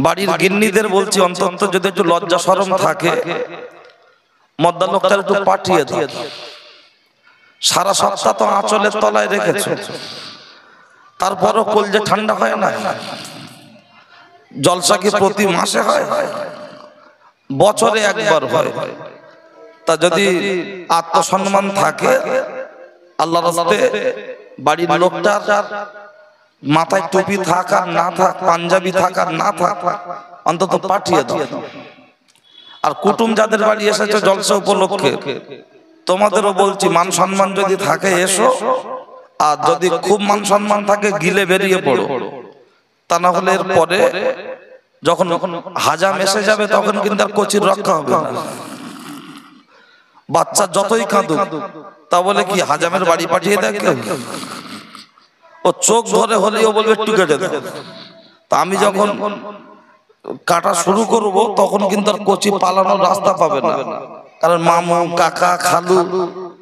বাড়ির গিন্নিদের বলছি অন্তত যদি একটু লজ্জা শরম থাকে, মদ্দা লোকটার একটু পাঠিয়ে দাও। সারা সপ্তাহ তো আঁচলের তলায় রেখেছো, তারপরও কলজে ঠান্ডা হয় না? জলসা কি প্রতি মাসে হয়? বছরে একবার হয়। তা যদি আত্মসম্মান থাকে, আল্লাহর রাস্তে বাড়ির লোকটার মাথায় টুপি থাক আর না থাক, পাঞ্জাবি থাক আর না থাক, অন্তত পাঠিয়ে দাও। আর কুটুম যাদের বাড়ি এসেছে জলসা উপলক্ষে, তোমাদেরও বলছি মান সম্মান যদি থাকে এসো, আর যদি খুব মান সম্মান থাকে গিলে বেরিয়ে পড়ো। তা না হলে এর পরে যখন হাজাম এসে যাবে তখন কিন্তু আর কচির রক্ষা হবে না। বাচ্চা যতই কাঁদুক, তা বলে কি হাজামের বাড়ি পাঠিয়ে দেয় কেউ? ও চোখ ধরে হলেও বলবে একটু কেটে দাও। তা আমি যখন কাটা শুরু করব তখন কিন্তু আর কচি পালানোর রাস্তা পাবে না, কারণ মামু কাকা খালু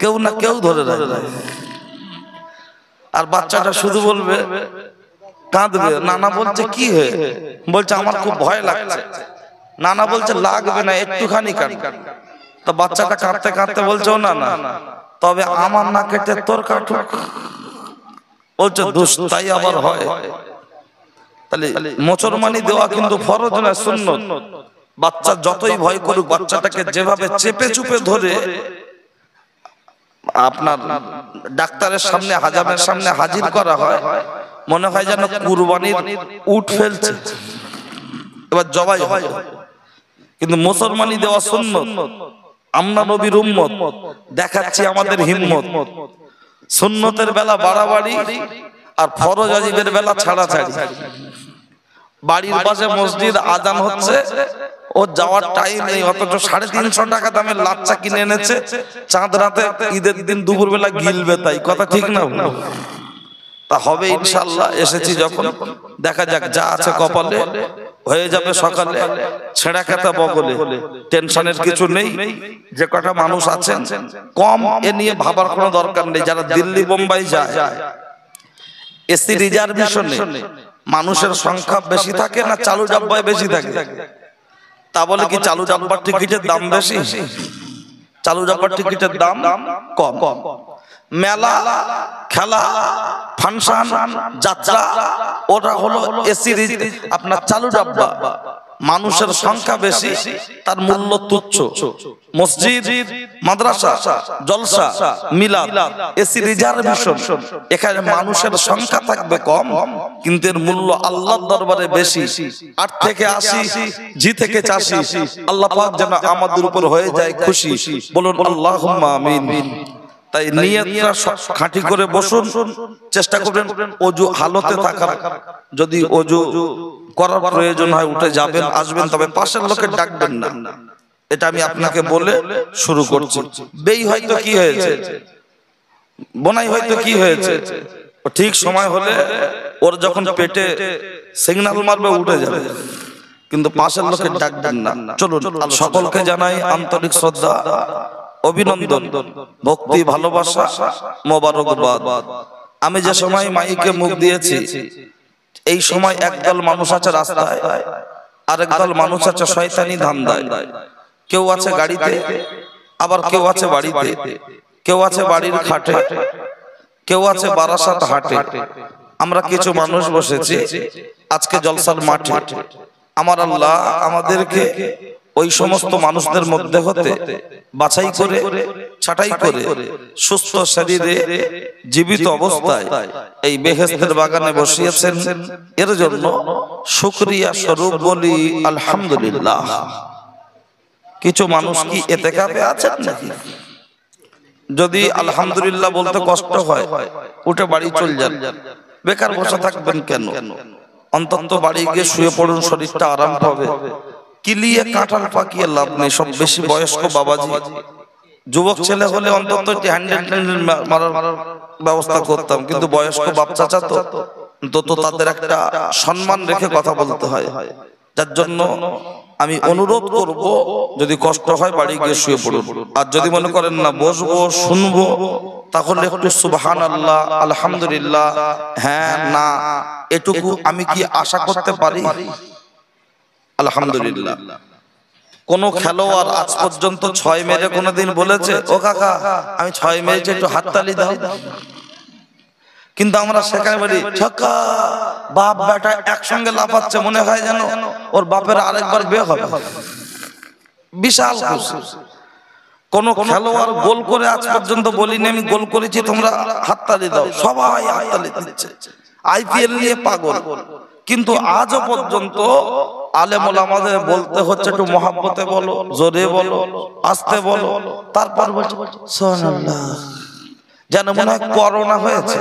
কেউ না কেউ ধরে রাখবে। আর বাচ্চাটা শুধু বলবে, কাঁদবে। নানা বলছে কি হয়ে? বলছে আমার খুব ভয় লাগছে। নানা বলছে লাগবে না, একটুখানি কাট। তো বাচ্চাটা কাঁদতে কাঁদতে বলছে ও না না, তবে আমার না কেটে তোর কাটুক। বলছে দুস্তাই আবার হয়। তাহলে মোচরমানি দেওয়া কিন্তু ফরজ না, সুন্নত। বাচ্চা যতই ভয় করুক, বাচ্চাটাকে যেভাবে চেপে চুপে ধরে আপনার ডাক্তারের সামনে হাজামের সামনে হাজির করা হয়, মনে হয় যেন কুরবানির উট ফেলছে, এবার জবাই হয়। কিন্তু মুসলমানি দেওয়া সুন্নত। আমরা নবীর উম্মত, দেখাচ্ছি আমাদের হিম্মত। সুন্নতের বেলা বাড়াবাড়ি আর ফরজ ওয়াজিবের বেলা ছাড়াছাড়ি। বাড়ির পাশে মসজিদ, আজান হচ্ছে, ও যাওয়ার টাইম নেই, অথচ 350 টাকা দামের লাচ্চা কিনে এনেছে। চাঁদ রাতে ঈদের দিন দুপুর বেলা গিলবে, তাই কথা ঠিক না? তা হবে ইনশাআল্লাহ। এসেছি যখন, দেখা যাক যা আছে কপালে হয়ে যাবে সকালে। ছেঁড়া খাতা বগলে, টেনশনের কিছু নেই। যে কটা মানুষ আছেন কম, এ নিয়ে ভাবার কোনো দরকার নেই। যারা দিল্লি বোম্বাই যায়, এসি রিজার্ভেশনে মানুষের সংখ্যা বেশি থাকে না চালু ডাব্বায় বেশি থাকে? তা বলে কি চালু ডাব্বার টিকিটের দাম বেশি? চালু ডাব্বার টিকিটের দাম কম। মেলা, খেলা, ফাংশন, যাত্রা, ওটা হলো এসি আপনার চালু ডাব্বা। মানুষের সংখ্যা বেশি, তার মূল্য তুচ্ছ। মসজিদ, মাদ্রাসা, জলসা, মিলাদ, এসি রিজার্ভেশন, এখানে মানুষের সংখ্যা থাকবে কম, কিন্তু এর মূল্য আল্লাহর দরবারে বেশি। 8 থেকে 80, জি থেকে 84, আল্লাহ পাক যেন আমাদের উপর হয়ে যায় খুশি। বলুন আল্লাহুম্মা আমিন। তাই নিয়তটা খাঁটি করে বসুন, চেষ্টা করবেন ওযু হালতে থাকার। যদি ওযু করার প্রয়োজন হয় উঠে যাবেন, আসবেন, তবে পাশের লোকে ডাকবেন না। এটা আমি আপনাকে বলে শুরু করছি। বেই হয়তো কি হয়েছে, বোনাই হয়তো কি হয়েছে, ঠিক সময় হলে ওর যখন পেটে সিগন্যাল মারবে উঠে যাবে, কিন্তু পাশের লোকে ডাকবেন না। চলুন, সকলকে জানাই আন্তরিক শ্রদ্ধা, অভিনন্দন, ভক্তি, ভালোবাসা, মোবারকবাদ। আমি যে সময় মাইকে মুখ দিয়েছি, এই সময় একদল মানুষ আছে রাস্তায়, আরেক দল মানুষ আছে শয়তানি ধান্দায়। কেউ আছে গাড়িতে, আবার কেউ আছে বাড়িতে, কেউ আছে বাড়ির খাটে, কেউ আছে বারাসাত হাটে। আমরা কিছু মানুষ বসেছি আজকে জলসার মাঠে। আমার আল্লাহ আমাদেরকে ওই সমস্ত মানুষদের মধ্যে হতে বাছাই করে, ছাঁটাই করে, সুস্থ শরীরে জীবিত অবস্থায় এই বেহেশতের বাগানে বসিয়েছেন। এর জন্য শুকরিয়া স্বরূপ বলি আলহামদুলিল্লাহ। কিছু মানুষ কি ইতিকাফে আছেন নাকি? যদি আলহামদুলিল্লাহ বলতে কষ্ট হয়, উঠে বাড়ি চলে যান। বেকার বসে থাকবেন কেন? অন্তত বাড়ি গিয়ে শুয়ে পড়ুন, শরীরটা আরাম পাবে। কিলিয়ে কাঁঠাল পাকিয়ে লাভ নেই। সব বেশি বয়স্ক বাবাজি, যুবক ছেলে হলে অন্তত হ্যান্ডেল মারার ব্যবস্থা করতাম, কিন্তু বয়স্ক বাপ চাচা তো অন্তত তাদের একটা সম্মান রেখে কথা বলতে হয়। যার জন্য আমি অনুরোধ করব, যদি কষ্ট হয় বাড়ি গিয়ে শুয়ে পড়ুন। আর যদি মনে করেন না বসবো শুনবো, তাহলে একটু সুবহানাল্লাহ, আলহামদুলিল্লাহ, হ্যাঁ না এটুকু আমি কি আশা করতে পারি? আলহামদুলিল্লাহ। কোন খেলোয়াড় আজ পর্যন্ত 6 মেরে কোনোদিন বলেছে ও কাকা আমি 6 মেরেছি একটু হাততালি দাও? কিন্তু আমরা সেখানে বলি ছক্কা, বাপ বেটা একসঙ্গে লাফাচ্ছে, মনে হয় যেন ওর বাপের আরেকবার বিয়ে হবে, বিশাল খুশি। কোন খেলোয়াড় গোল করে আজ পর্যন্ত বলিনি আমি গোল করেছি তোমরা হাততালি দাও, সবাই হাততালি দিচ্ছে, আইপিএল নিয়ে পাগল। কিন্তু আজও পর্যন্ত আলেম ওলামাদের বলতে হচ্ছে একটু মহাব্বতে বলো, জোরে বলো, আস্তে বলো, তারপর বলছে সুবহানাল্লাহ, যেন মনে হয় করোনা হয়েছে।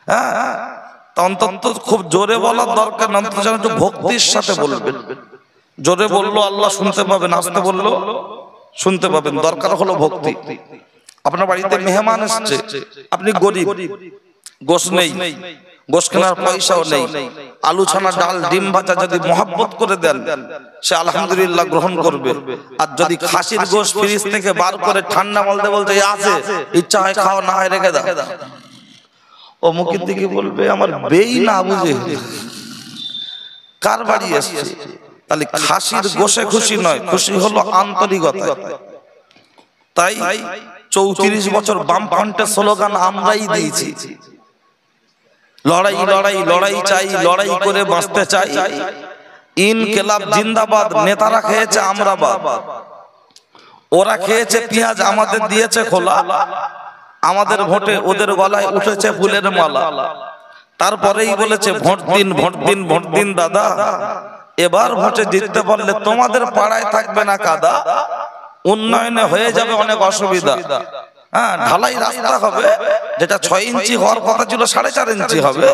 হ্যাঁ, অন্তত খুব জোরে বলার দরকার না, অন্তত যেন একটু ভক্তির সাথে বলবেন। জোরে বললো আল্লাহ শুনতে পাবেন, আস্তে বললো শুনতে পাবেন, দরকার হলো ভক্তি। আপনার বাড়িতে মেহমান এসছে, আপনি গরিব, গোশ নেই, গোশ কেনার পয়সাও নেই, আলু ছানা ডাল ডিম ভাজা যদি মহাব্বত করে দেন সে আলহামদুলিল্লাহ গ্রহণ করবে। আর যদি খাসির গোশ ফ্রিজ থেকে বার করে ঠান্ডা বলতে বলতে আছে ইচ্ছা হয় খাও, না হয় রেখে দাও, ও মুখের দিকে বলবে আমার বেই না বুঝে কার বাড়ি এসছে। তাহলে খাসির গোশে খুশি নয়, খুশি হলো আন্তরিকতা। তাই 34 বছর বামফ্রন্টের স্লোগান আমরাই দিয়েছি, লড়াই লড়াই লড়াই চাই, লড়াই করে বাঁচতে চাই, ইনকিলাব জিন্দাবাদ। নেতারা খেয়েছে আমরা বাদ, ওরা খেয়েছে পেঁয়াজ, আমাদের দিয়েছে খোলা, আমাদের ভোটে ওদের গলায় উঠেছে ফুলের মালা। তারপরেই বলেছে ভোট দিন ভোট দিন ভোট দিন দাদা, এবার ভোটে জিততে পারলে তোমাদের পাড়ায় থাকবে না কাদা, উন্নয়নে হয়ে যাবে অনেক অসুবিধা। হ্যাঁ, ঢালাই রাস্তা হবে, যেটা 6 ইঞ্চি হওয়ার কথা ছিল 4.5 ইঞ্চি হবে,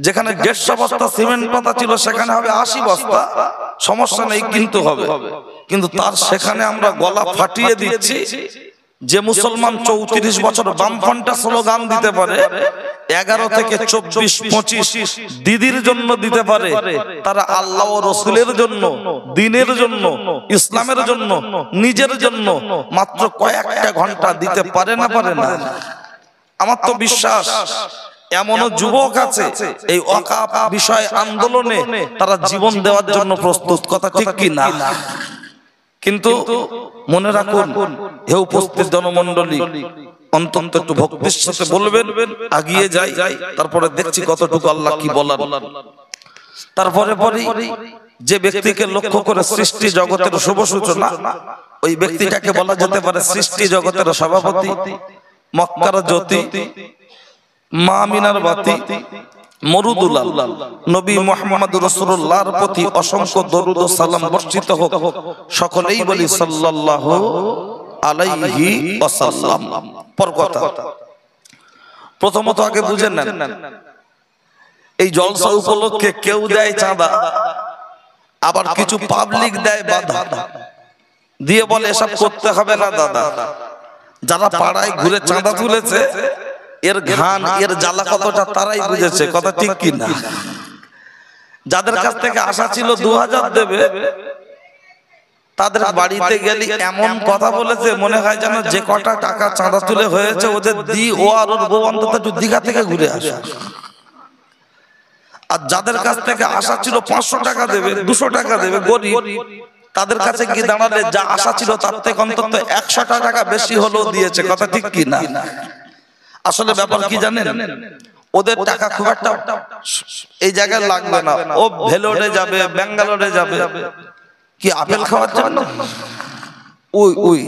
যেখানে 150 বস্তা সিমেন্ট পাতা ছিল সেখানে হবে 80 বস্তা, সমস্যা নেই কিন্তু হবে। কিন্তু তার সেখানে আমরা গলা ফাটিয়ে দিচ্ছি। যে মুসলমান 34 বছর বামফ্রন্টে স্লোগান দিতে পারে, 11 থেকে 24 25 দিদির জন্য দিতে পারে, তারা আল্লাহ ও রসুলের জন্য, দ্বীনের জন্য, ইসলামের জন্য, নিজের জন্য মাত্র কয়েকটা ঘন্টা দিতে পারে না, পারে না? আমার তো বিশ্বাস এমনও যুবক আছে এই ওয়াকফ বিষয় আন্দোলনে তারা জীবন দেওয়ার জন্য প্রস্তুত, কথা ঠিক কি না? কিন্তু মনে রাখুন হে উপস্থিত জনমন্ডলী, অন্তত একটু ভক্তির সাথে বলবেন, আগিয়ে যাই, তারপরে দেখছি কতটুকু আল্লাহ কি বলার। তারপরে যে ব্যক্তিকে লক্ষ্য করে সৃষ্টি জগতের শুভ সূচনা, ওই ব্যক্তিটাকে বলা যেতে পারে সৃষ্টি জগতের সভাপতি, মক্কার জ্যোতি, মা আমিনার বাতি, মরুদুলাল নবী মুহাম্মদ রাসূলুল্লাহর প্রতি অসংখ্য দরুদ ও সালাম বর্ষিত হোক। সকলেই বলি সাল্লাল্লাহু আলাইহি ওয়াসাল্লাম। পর কথা, প্রথমত আগে বুঝে নেন, এই জলসা উপলক্ষে কেউ দেয় চাঁদা, আবার কিছু পাবলিক দেয় বাধা, দিয়ে বলে এসব করতে হবে না দাদা। যারা পাড়ায় ঘুরে চাঁদা তুলেছে এর ঘান এর জ্বালা কতটা তারাই বুঝেছে, কথা ঠিক কি না? যাদের কাছ থেকে আশা ছিল 2000 দেবে, তাদের বাড়িতে গেলে এমন কথা বলেছে মনে হয় যেন যে কটা টাকা চাঁদা তুলে হয়েছে ওদের দি ও আর ওর বউ অন্তত একটু দীঘা থেকে ঘুরে আসে। আর যাদের কাছ থেকে আশা ছিল 500 টাকা দেবে, 200 টাকা দেবে, গরিব, তাদের কাছে কি দাঁড়ালে যা আশা ছিল তার থেকে অন্তত 100 টাকা বেশি হলেও দিয়েছে, কথা ঠিক কি না? আসলে ব্যাপার কি জানেন, ওদের টাকা খুব একটা এই জায়গায় লাগবে না, ও ভেলোরে যাবে, ব্যাঙ্গালোরে যাবে, কি আপেল খাওয়ার জন্য? ওই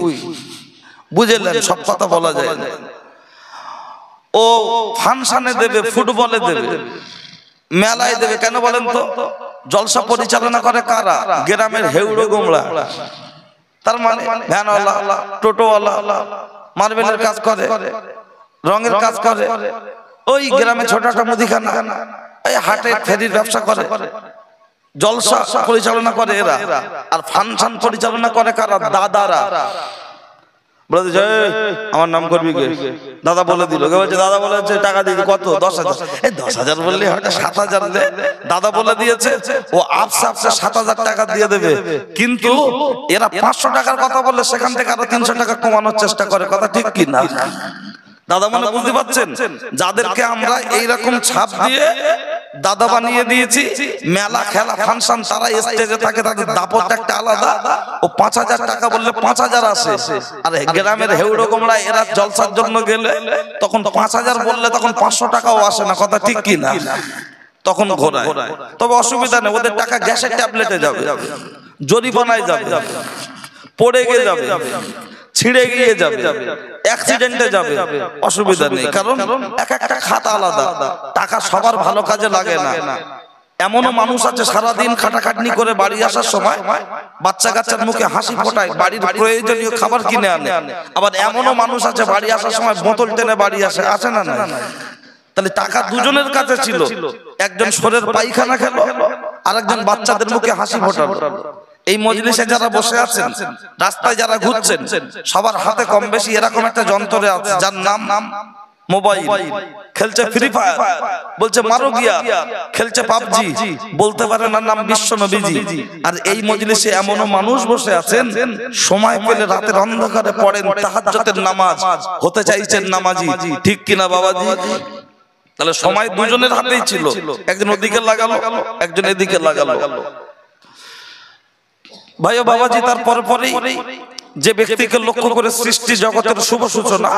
বুঝলেন, সব কথা বলা যায় না। ও ফাংশনে দেবে, ফুটবলে দেবে, মেলায় দেবে, কেন বলেন তো? জলসা পরিচালনা করে কারা? গ্রামের হেউড়ো গোমড়া, তার মানে ভ্যানওয়ালা, টোটোওয়ালা, মার্বেলের কাজ করে, রঙের কাজ করে, ওই গ্রামে ছোটটা মুদিখানা, এই হাটে ফেরির ব্যবসা করে, জলসা পরিচালনা করে এরা। আর ফাংশন পরিচালনা করে কারা? দাদারা। বলে যে আমার নাম করবি কে? দাদা বলে দিল, দাদা বলেছে টাকা দিয়ে কত? 10,000। এই 10,000 বললে হয়তো 7,000 দে, দাদা বলে দিয়েছে, ও আপসে 7,000 টাকা দিয়ে দেবে। কিন্তু এরা 500 টাকার কথা বললে সেখান থেকে আরো 300 টাকা কমানোর চেষ্টা করে, কথা ঠিক কি না? দাদা মানে বুঝতে পারছেন, যাদেরকে আমরা এইরকম ছাপ দিয়ে দাদা বানিয়ে দিয়েছি, মেলা খেলা ফাংশন তারা স্টেজে থাকে, তাদের দাপট একটা আলাদা। ও 5,000 টাকা বললে 5,000 আসে। আর গ্রামের হেউড়ো গোমড়া এরা জলসার জন্য গেলে তখন 5,000 বললে তখন 500 টাকাও আসে না, কথা ঠিক কি না? তখন ঘোরায়। তবে অসুবিধা নেই, ওদের টাকা গ্যাসের ট্যাবলেটে যাবে, জরিমানায় যাবে, পড়ে গিয়ে যাবে, ছিঁড়ে গিয়ে যাবে, অ্যাক্সিডেন্টে যাবে, অসুবিধা নেই। কারণ এক একটা খাতা আলাদা, টাকা সবার ভালো কাজে লাগে না। এমনও মানুষ আছে সারাদিন খাটাখাটনি করে বাড়ি আসার সময় বাচ্চা কাচ্চার মুখে হাসি ফোটায়, বাড়ির প্রয়োজনীয় খাবার কিনে আনে। আবার এমনও মানুষ আছে বাড়ি আসার সময় বোতল টেনে বাড়ি আসে, আছে না? না। তাহলে টাকা দুজনের কাছে ছিল, একজন শরীর পায়খানা খেলো, আরেকজন বাচ্চাদের মুখে হাসি ফোটালো। এই মজলিসে যারা বসে আছেন, রাস্তায় যারা ঘুরছেন, সবার হাতে কম বেশি এরকম একটা যন্ত্র আছে যার নাম মোবাইল। খেলছে ফ্রি ফায়ার, বলছে মারো গিয়া, খেলছে পাবজি, বলতে পারে না নাম বিশ্ব নবীজি। আর এই মজলিসে এমনও মানুষ বসে আছেন সময় পেলে রাতের অন্ধকারে পড়েন তাহাজ্জুদের নামাজ, হতে চাইছেন নামাজি, ঠিক কিনা বাবাজি? তাহলে সময় দুজনের হাতেই ছিল, একজন ওদিকে লাগালো, একজন এদিকে লাগালো। ভাই ও বাবাজি, তারপরে যে ব্যক্তিকে লক্ষ্য করে সৃষ্টি জগতের শুভ সূচনা,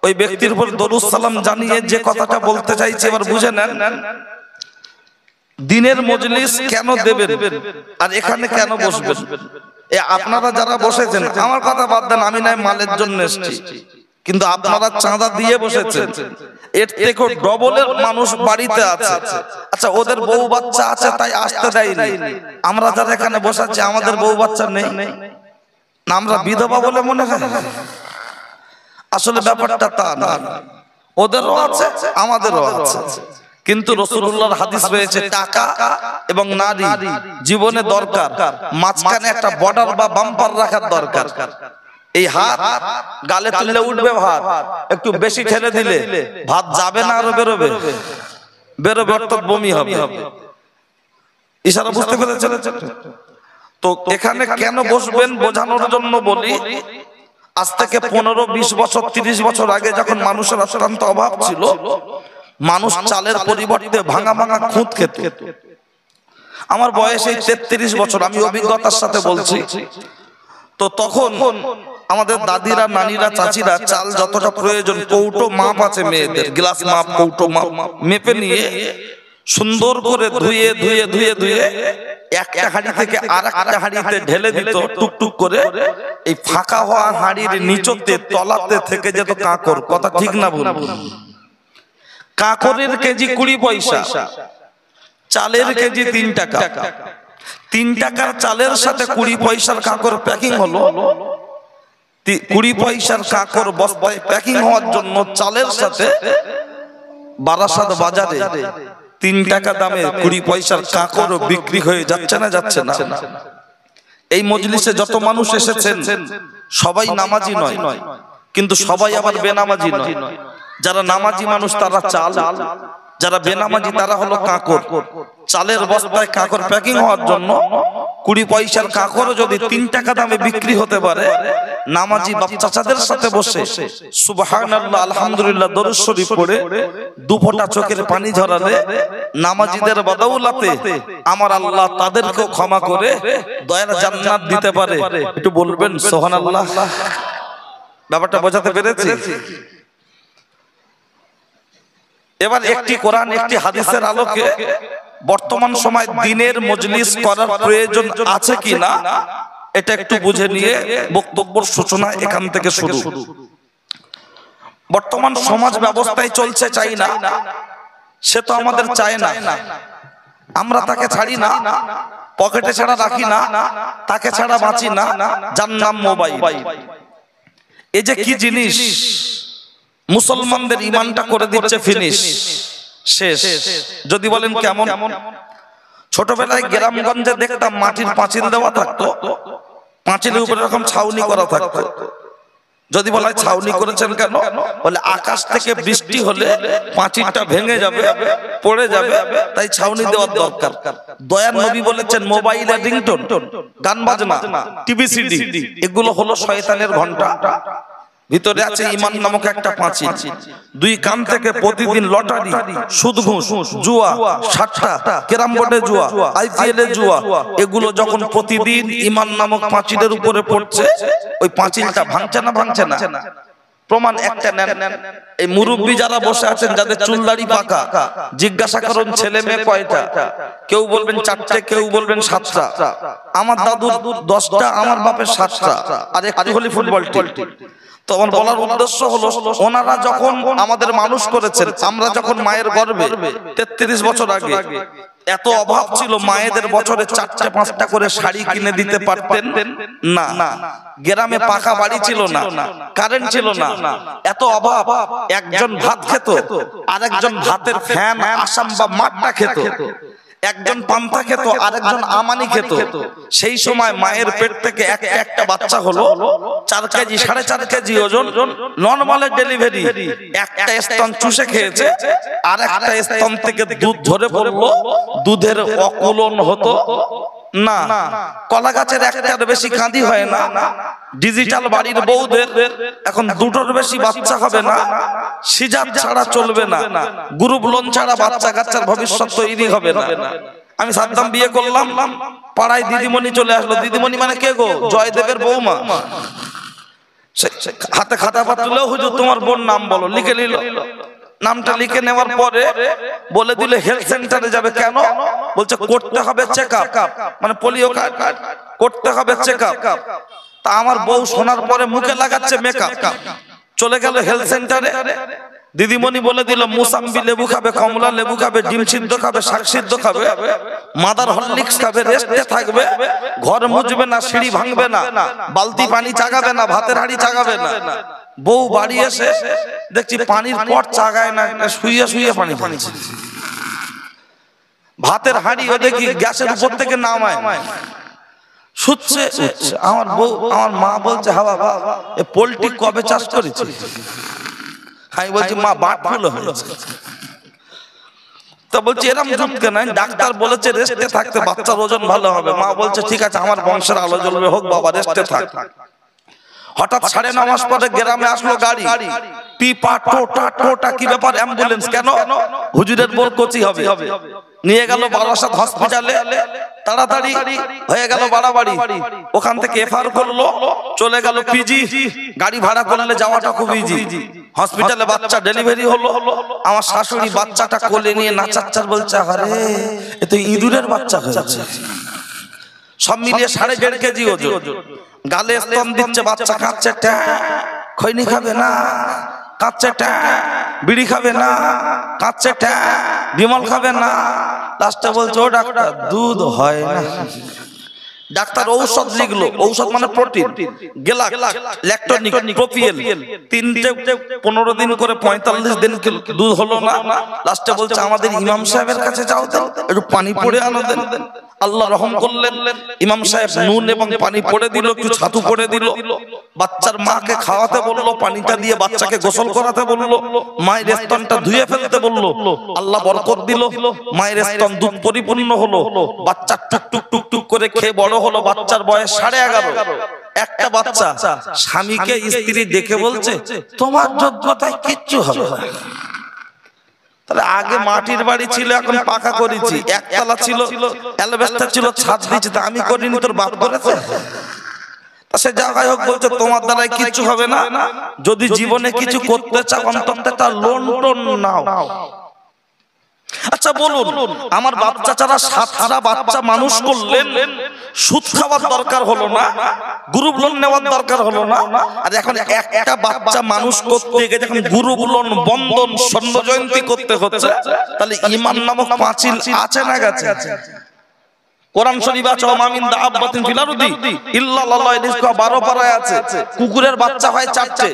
ওই ব্যক্তির উপর দরুদ সালাম জানিয়ে যে কথাটা বলতে চাইছি এবার বুঝে নেন। দিনের মজলিস কেন দেবেন আর এখানে কেন বসবেন? আপনারা যারা বসেছেন, আমার কথা বাদ দেন, আমি নাই মালের জন্য এসেছি, কিন্তু আপনারা চাঁদা দিয়ে বসেছেন, এর থেকে ডবলের মানুষ বাড়িতে আছে। আচ্ছা, ওদের বউ বাচ্চা আছে তাই আসতে দেয়নি। আমরা যারা এখানে বসাচ্ছি আমাদের বউ বাচ্চা নেই না, আমরা বিধবা বলে মনে হয়? আসলে ব্যাপারটা তা না, ওদেরও আছে আমাদেরও আছে। কিন্তু রাসূলুল্লাহর হাদিস রয়েছে টাকা এবং নারী জীবনে দরকার, মাঝখানে একটা বর্ডার বা বাম্পার রাখার দরকার। এই হাত গালে তুললে উঠবে ভাত, একটু বেশি ঠেলে দিলে ভাত যাবে না, আরো বেরোবে, অর্থাৎ বমি হবে। ইশারা বুঝতে পেরেছেন? তো এখানে কেন বসবেন বোঝানোর জন্য বলি, আজ থেকে 15-20 বছর 30 বছর আগে যখন মানুষের অত্যন্ত অভাব ছিল, মানুষ চালের পরিবর্তে ভাঙা ভাঙা খুঁত খেত। আমার বয়স এই 33 বছর, আমি অভিজ্ঞতার সাথে বলছি। তো তখন আমাদের দাদিরা, নানিরা, চাচিরা চাল যতটা প্রয়োজন, কৌটো মাপ আছে মেয়েদের, গ্লাস মাপ, কৌটো মাপ মেপে নিয়ে সুন্দর করে ধুয়ে ধুয়ে ধুয়ে ধুয়ে একটা হাঁড়ি থেকে আর একটা হাঁড়িতে ঢেলে দিত টুকটুক করে। এই ফাঁকা হওয়া হাঁড়ির নিচতে তলাতে থেকে যেত কাঁকর, কথা ঠিক না ভুল? কাঁকরের কেজি 20 পয়সা, চালের কেজি 3 টাকা। 3 টাকার চালের সাথে 20 পয়সার কাঁকর প্যাকিং হলো। 20 পয়সার কাঁকর বস্তায় প্যাকিং হওয়ার জন্য চালের সাথে বারাসাত বাজারে 3 টাকা দামে 20 পয়সার কাঁকরও বিক্রি হয়ে যাচ্ছে না, যাচ্ছে না? এই মজলিসে যত মানুষ এসেছেন সবাই নামাজি নয়, কিন্তু সবাই আবার বেনামাজি নয়। যারা নামাজি মানুষ তারা চাল, যারা বেনামাজি তারা হলো কাঁকর। চালের বস্তায় কাঁকর প্যাকিং হওয়ার জন্য 20 পয়সার কাঁকরও যদি 3 টাকা দামে বিক্রি হতে পারে, নামাজি বাপ চাচাদের সাথে বসে সুবহানাল্লাহ আলহামদুলিল্লাহ দরুদ শরীফ পড়ে 2 ফোঁটা চোখের পানি ঝরালে নামাজিদের বদৌলতে আমার আল্লাহ তাদেরকেও ক্ষমা করে দয়ার জান্নাত দিতে পারে। একটু বলবেন সুবহানাল্লাহ। ব্যাপারটা বোঝাতে পেরেছি? এবার একটি কোরআন একটি হাদিসের আলোকে বর্তমান সময় দিনের মজলিস করার প্রয়োজন আছে কিনা এটা একটু বুঝে নিয়ে বক্তব্যের সূচনা এখান থেকে শুরু। বর্তমান সমাজ ব্যবস্থায় চলছে চাই না, সে তো আমাদের চায় না, আমরা তাকে ছাড়ি না, পকেটে ছাড়া রাখি না, তাকে ছাড়া বাঁচি না, যার নাম মোবাইল। এই যে কি জিনিস, মুসলমানদের ইমানটা করে দিচ্ছে ফিনিশ, শেষ। যদি বলেন কেমন? ছোটবেলায় গ্রামগঞ্জে দেখতাম মাটির পাঁচিল দেওয়া থাকতো, পাঁচিলের উপরে এরকম ছাউনি করা থাকতো। যদি বলা হয় ছাউনি করেছেন কেন, বলে আকাশ থেকে বৃষ্টি হলে পাঁচিলটা ভেঙে যাবে, পড়ে যাবে, তাই ছাউনি দেওয়ার দরকার। দয়ার নবী বলেছেন মোবাইলের রিংটোন, গান বাজনা, টিভি সিডি এগুলো হলো শয়তানের ঘন্টা। ভিতরে আছে ঈমান নামক একটা পাঁচিল। দুই কান থেকে প্রতিদিন লটারি, সুদ ঘুষ, জুয়া, সাট্টা, ক্যারাম বোর্ডে জুয়া, আইপিএল এ জুয়া, এগুলো যখন প্রতিদিন ঈমান নামক পাঁচিলের উপরে পড়ছে, ওই পাঁচিলটা ভাঙছে না? ভাঙছে না? প্রমাণ একটা নেন। এই মুরব্বী যারা বসে আছেন, যাদের চুল দাড়ি পাকা, জিজ্ঞাসা করুন ছেলে মেয়ে কয়টা? কেউ বলবেন 4টে, কেউ বলবেন 7টা। আমার দাদুর 10টা, আমার বাপের 7টা, আর একটু হলি ফুটবল টিম। তো আমার বলার উদ্দেশ্য হলো, ওনারা যখন আমাদের মানুষ করেছেন, আমরা যখন মায়ের গর্ভে 33 বছর আগে, এত অভাব ছিল, মায়েদের বছরে 4টে 5টা করে শাড়ি কিনে দিতে পারতেন না। গ্রামে পাকা বাড়ি ছিল না, কারেন্ট ছিল না, এত অভাব। একজন ভাত খেত, আরেকজন ভাতের ফ্যান, আসাম বা মাঠটা খেত। একজন পান্তা খেত, আরেকজন আমানি খেত। সেই সময় মায়ের পেট থেকে একটা বাচ্চা হলো 4 কেজি 4.5 কেজি ওজন, নরমাল ডেলিভারি। একটা স্তন চুষে খেয়েছে, আর একটা স্তন থেকে দুধ ঝরে পড়লো, দুধের অকুলন হতো না। কলা গাছের একটার বেশি কাঁদি হয় না। ডিজিটাল বাড়ির বউদের এখন 2টোর বেশি বাচ্চা হবে না, সিজার ছাড়া চলবে না, গ্রুপ লোন ছাড়া বাচ্চা কাচ্চার ভবিষ্যৎ তৈরি হবে না। আমি সাদ্দাম বিয়ে করলাম, পাড়ায় দিদিমণি চলে আসলো। দিদিমণি মানে কে গো? জয়দেবের বৌমা। হাতে খাতা পাতা তুলে, হুজুর তোমার বোন নাম বলো। লিখে নিল। নামটা লিখে নেওয়ার পরে বলে দিলে হেলথ সেন্টারে যাবে। কেন? বলছে করতে হবে চেকআপ, মানে পোলিও কার্ড করতে হবে চেকআপ। তা আমার বউ শোনার পরে মুখে লাগাচ্ছে মেকআপ। চলে গেল হেলথ সেন্টারে। দিদিমণি বলে দিল মুসাম্বি লেবু খাবে, কমলা লেবু খাবে, ডিম সিদ্ধ খাবে, শাক সিদ্ধ খাবে, মাদার হরলিক্স খাবে, রেস্টে থাকবে, ঘর মুছবে না, সিঁড়ি ভাঙবে না, বালতি পানি চাগাবে না, ভাতের হাঁড়ি চাগাবে না। বউ বাড়ি এসে দেখছি পানির পট চাগায় না, শুয়ে শুয়ে পানি পানিছে। ভাতের হাঁড়ি ও দেখি গ্যাসের উপর থেকে নামায়, শুচ্ছে। আমার বউ, আমার মা বলছে, হাওয়া এ পোল্ট্রি কবে চাষ করেছি? আমি বলছি মা বাট ফুল হয়েছে। তা বলছি এরম দুধ কেন? ডাক্তার বলেছে রেস্টে থাকতে, বাচ্চার ওজন ভালো হবে। মা বলছে ঠিক আছে, আমার বংশের আলো জ্বলবে, হোক বাবা, রেস্টে থাক। হঠাৎ 9:30 মাস পরে গ্রামে আসলো গাড়ি, পিপা টোটা টোটা। কি ব্যাপার? অ্যাম্বুলেন্স কেন? হুজুরের বোর কচি হবে। নিয়ে গেল বারাসাত হসপিটালে, তাড়াতাড়ি হয়ে গেল বাড়াবাড়ি। ওখান থেকে এফআর করলো, চলে গেল পিজি। গাড়ি ভাড়া করলে যাওয়াটা খুব ইজি। হসপিটালে বাচ্চা ডেলিভারি হলো। আমার শাশুড়ি বাচ্চাটা কোলে নিয়ে নাচাচ্চার, বলছে আরে এ তো ইঁদুরের বাচ্চা হয়েছে। সব মিলিয়ে 1.5 কেজি ওজন। গালে স্তন দিচ্ছে, বাচ্চা কাঁদছে, খৈনি খাবে না, কাঁদছে, বিড়ি খাবে না, কাঁদছে, বিমল খাবে না। লাস্টে বলছে ও ডাক্তার দুধ হয় না। ডাক্তার ঔষধ লিখলো। ঔষধ মানে প্রোটিন, গেলাক, ল্যাকটোনিক, প্রোপিয়েল। 15 দিন করে 45 দিন দুধ হলো না। লাস্টে বলছে আমাদের ইমাম সাহেবের কাছে যাও, একটু পানি পড়ে আনো দেন। আল্লাহ রহম করলেন, ইমাম সাহেব নুন এবং পানি পড়ে দিল, একটু ছাতু পড়ে দিল। বাচ্চার মাকে খাওয়াতে বললো, পানিটা দিয়ে বাচ্চাকে গোসল করাতে বললো, মায়ের স্তনটা ধুয়ে ফেলতে বললো। আল্লাহ বরকত দিল, মায়ের স্তন দুধ পরিপূর্ণ হলো। বাচ্চা টুক টুক টুক টুক করে খেয়ে বড় হলো। বাচ্চার বয়স 11.5। একটা বাচ্চা স্বামীকে স্ত্রী দেখে বলছে তোমার যোগ্যতায় কিচ্ছু হবে না। তাহলে আগে মাটির বাড়ি ছিল, এখন পাকা করেছি। একতলা ছিল, অ্যালবেস্টার ছিল, ছাদ দিয়েছি। তা আমি করিনি, তোর বাপ করেছে। সে যাই হোক, বলছে তোমার দ্বারাই কিচ্ছু হবে না। যদি জীবনে কিছু করতে চাও, অন্তত একটা লোন টোন নাও। আচ্ছা বলুন, আমার বাচ্চা চারা 7টা বাচ্চা মানুষ করলেন, সুদ খাওয়ার দরকার হলো না, গ্রুপ লোন নেওয়ার দরকার হলো না। আর এখন একটা বাচ্চা মানুষ করতে গিয়ে যখন গ্রুপ লোন, বন্ধন, স্বর্ণ জয়ন্তী করতে হচ্ছে, তাহলে ঈমান নামক পাঁচিল আছে না গেছে? কোরআন শরীফ আছে মামিন দাআবাতিন ফিল আরদি ইল্লাল্লাহু রিজকুহা 12 পারায় আছে। কুকুরের বাচ্চা হয় 4টে,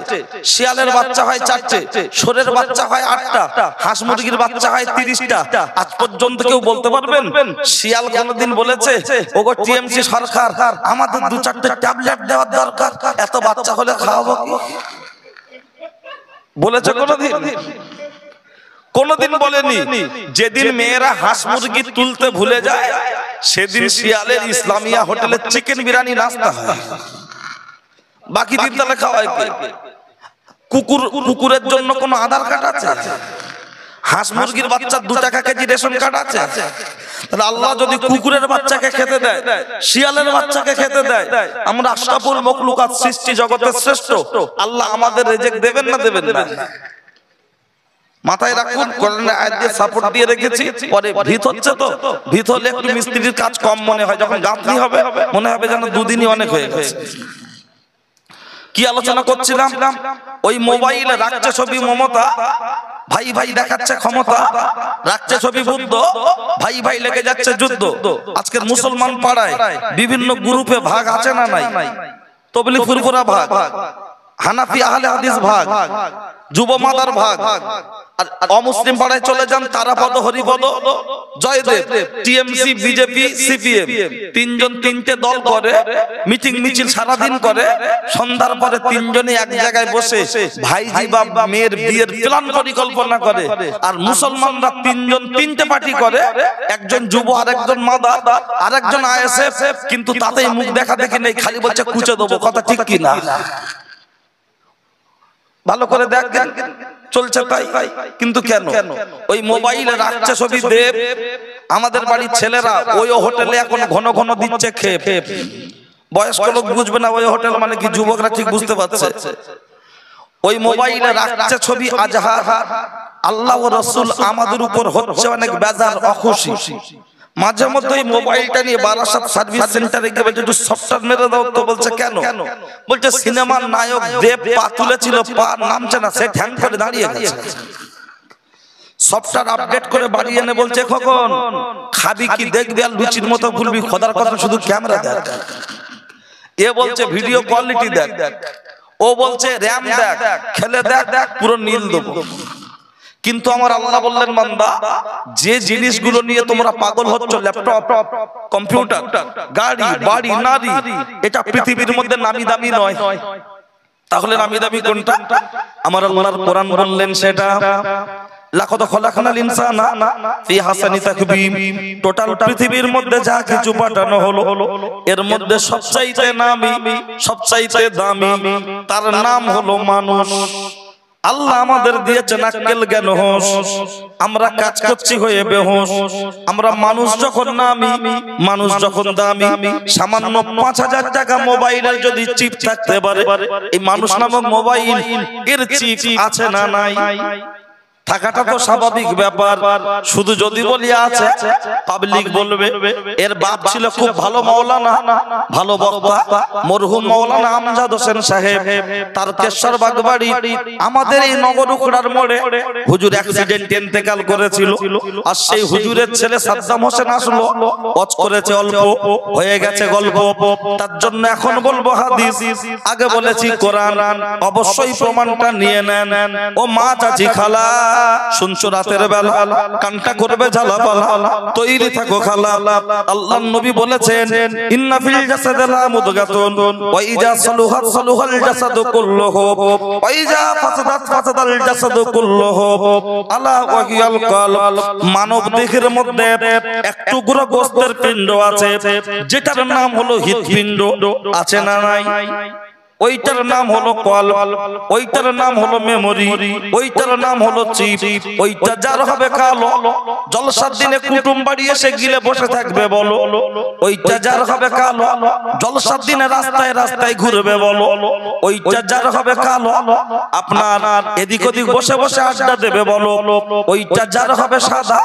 শিয়ালের বাচ্চা হয় 4টে, শোরের বাচ্চা হয় 8টা, হাঁস মুরগির বাচ্চা হয় 30টা। আজ পর্যন্ত কেউ বলতে পারবেন শিয়াল কোনদিন বলেছে ওগো টিএমসি সরকার আমাদের 2-4টে ট্যাবলেট দেওয়ার দরকার, এত বাচ্চা হলে খাওয়াবো কি? বলেছে কোনদিন? কোনদিন বলেনি। যেদিন মেয়েরা হাঁস মুরগি তুলতে ভুলে যায়, সেদিন শিয়ালের ইসলামিয়া হোটেলে চিকেন বিরিয়ানি নাস্তা হয়। বাকি দিন তাহলে খাওয়ায় কে? কুকুরের জন্য কোনো আধার কার্ড আছে? হাঁস মুরগির বাচ্চার 2 টাকা কেজি রেশন কার্ড আছে? তাহলে আল্লাহ যদি কুকুরের বাচ্চাকে খেতে দেয়, শিয়ালের বাচ্চাকে খেতে দেয়, আমরা আশরাফুল মখলুকাত, সৃষ্টি জগতের শ্রেষ্ঠ, আল্লাহ আমাদের রিজিক দেবেন না দেবেন না? মাথায় রাখুন, কোরআনের আয়াত দিয়ে সাপোর্ট দিয়ে রেখেছি। পরে ভিত হচ্ছে, তো ভিত হলে একটু মিস্ত্রির কাজ কম মনে হয়, যখন গাঁথনি হবে মনে হবে যেন 2 দিনই অনেক হয়ে গেছে। কি আলোচনা করছিলাম? ওই মোবাইলে রাখছে ছবি মমতা, ভাই ভাই দেখাচ্ছে ক্ষমতা, রাখছে ছবি বুদ্ধ, ভাই ভাই লেগে যাচ্ছে যুদ্ধ। আজকের মুসলমান পাড়ায় বিভিন্ন গ্রুপে ভাগ আছে না নাই? তবলিগ ফুরফুরা ভাগ, হানাফি আহলে হাদিস ভাগ, যুব মাদার ভাগ। আর অমুসলিম পাড়ায় চলে যান, Tarapada, Haripada, Joydev, TMC, BJP, CPM, 3 জন 3টে দল করে, মিটিং মিছিল সারাদিন করে, সন্ধ্যার পরে 3 জনই এক জায়গায় বসে ভাইজি বা মেয়ের বিয়ের প্ল্যান পরিকল্পনা করে। আর মুসলমানরা 3 জন 3টে পার্টি করে, একজন যুব, আরেকজন মাদা, আরেকজন আইএসএফ, কিন্তু তাতেই মুখ দেখা দেখি নেই, খালি বলছে কুচে দেবো। কথা ঠিক কি না? ভালো করে দেখেন, চলছে তাই। কিন্তু কেন? ওই মোবাইলে রাখছে ছবি দেব। আমাদের বাড়ির ছেলেরা ওই হোটেলে এখন ঘন ঘন দিচ্ছে খেয়ে। বয়স্ক লোক বুঝবে না ওই হোটেল মানে কি, যুবকরা ঠিক বুঝতে পারছে। ওই মোবাইলে রাখছে ছবি আজহার। আল্লাহ ও রাসূল আমাদের উপর হচ্ছে অনেক বেজার, অখুশি। মাঝে মধ্যে এই মোবাইলটা নিয়ে বারাসাত সার্ভিস সেন্টারে গিয়ে বলছে একটু সফটওয়্যার মেরে দাও তো। বলছে কেন? বলছে সিনেমার নায়ক দেব পা তুলেছিল, পা নামছে না, সে ঠ্যাং করে দাঁড়িয়ে গেছে। সফটওয়্যার আপডেট করে বাড়ি এনে বলছে খোকন খাবি কি দেখবি আর লুচির মতো ভুলবি, খোদার কথা শুধু ক্যামেরা দেখ। এ বলছে ভিডিও কোয়ালিটি দেখ, ও বলছে র‍্যাম দেখ, খেলে দেখ, পুরো নীল দেবো। কিন্তু আমার আল্লাহ বললেন, বান্দা যে জিনিসগুলো নিয়ে তোমরা পাগল হচ্ছ, ল্যাপটপ, কম্পিউটার, গাড়ি, বাড়ি, নারী, এটা পৃথিবীর মধ্যে নামি দামি নয়। তাহলে নামি দামি কোনটা? আমার আল্লাহর কোরআন বললেন সেটা। লাকাদ খালাকনাল ইনসানা ফি হাসানি তাকবীম। টোটাল পৃথিবীর মধ্যে যা কিছু পাঠানো হলো, এর মধ্যে সবচাইতে নামি, সবচাইতে দামি, তার নাম হলো মানুষ। আল্লাহ আমাদের দিয়েছেন আক্কেল, জ্ঞান, হোশ। আমরা কাজ করছি হয়ে বেহোশ। আমরা মানুষ যখন নামি, মানুষ যখন দামি। সামান্য 5000 টাকা মোবাইলের যদি চিপ থাকতে পারে, এই মানুষ নামক মোবাইল এর চিপ আছে না নাই? থাকাটা তো স্বাভাবিক ব্যাপার। শুধু যদি বলি আছে, পাবলিক বলবে এর বাপ ছিল খুব ভালো মাওলানা, ভালো বক্তা, মরহুম মাওলানা আমজাদ হোসেন সাহেব, তারকেশ্বর বাগবাড়ি, আমাদের এই নগর উকড়ার মোড়ে হুজুর অ্যাক্সিডেন্টে ইন্তেকাল করেছিল। আর সেই হুজুরের ছেলে সাদ্দাম হোসেন আসলো, ওয়াজ করেছে অল্প, হয়ে গেছে গল্প। তার জন্য এখন বলবো হাদিস, আগে বলেছি কোরআন। অবশ্যই প্রমাণটা নিয়ে নেন। ও মা, চাচি, খালা, শুনছো রাতের বেলা কানটা করবে ঝালাপালা, তৈরি থাকো খালা। আল্লাহর নবী বলেছেন, ইন্না ফিল জাসাদি লামুদগাতুন ওয়া ইজা সালুহাত সালুহাল জাসাদু কুল্লুহু ওয়া ইজা ফাসাদাত ফাসাদাল জাসাদু কুল্লুহু আলা ওয়া হিয়াল কলব। মানব দেহের মধ্যে এক টুকরো গোশতের পিণ্ড আছে, যেটার নাম হলো হৃৎপিণ্ড। আছে না নাই? ওইটার নাম হলো কল, ওইটার নাম হলো মেমোরি, ওইটার নাম হলো চিপ। ওইটা যার হবে কালো, জলসার দিনে কুটুম বাড়ি এসে গিলে বসে থাকবে বলো। ওইটা যার হবে কালো, জলসার দিনে রাস্তায় রাস্তায় ঘুরবে বলো। ওইটা যার হবে কালো, আপনার এদিক ওদিক বসে বসে আড্ডা দেবে বলো। ওইটা যার হবে সাদা,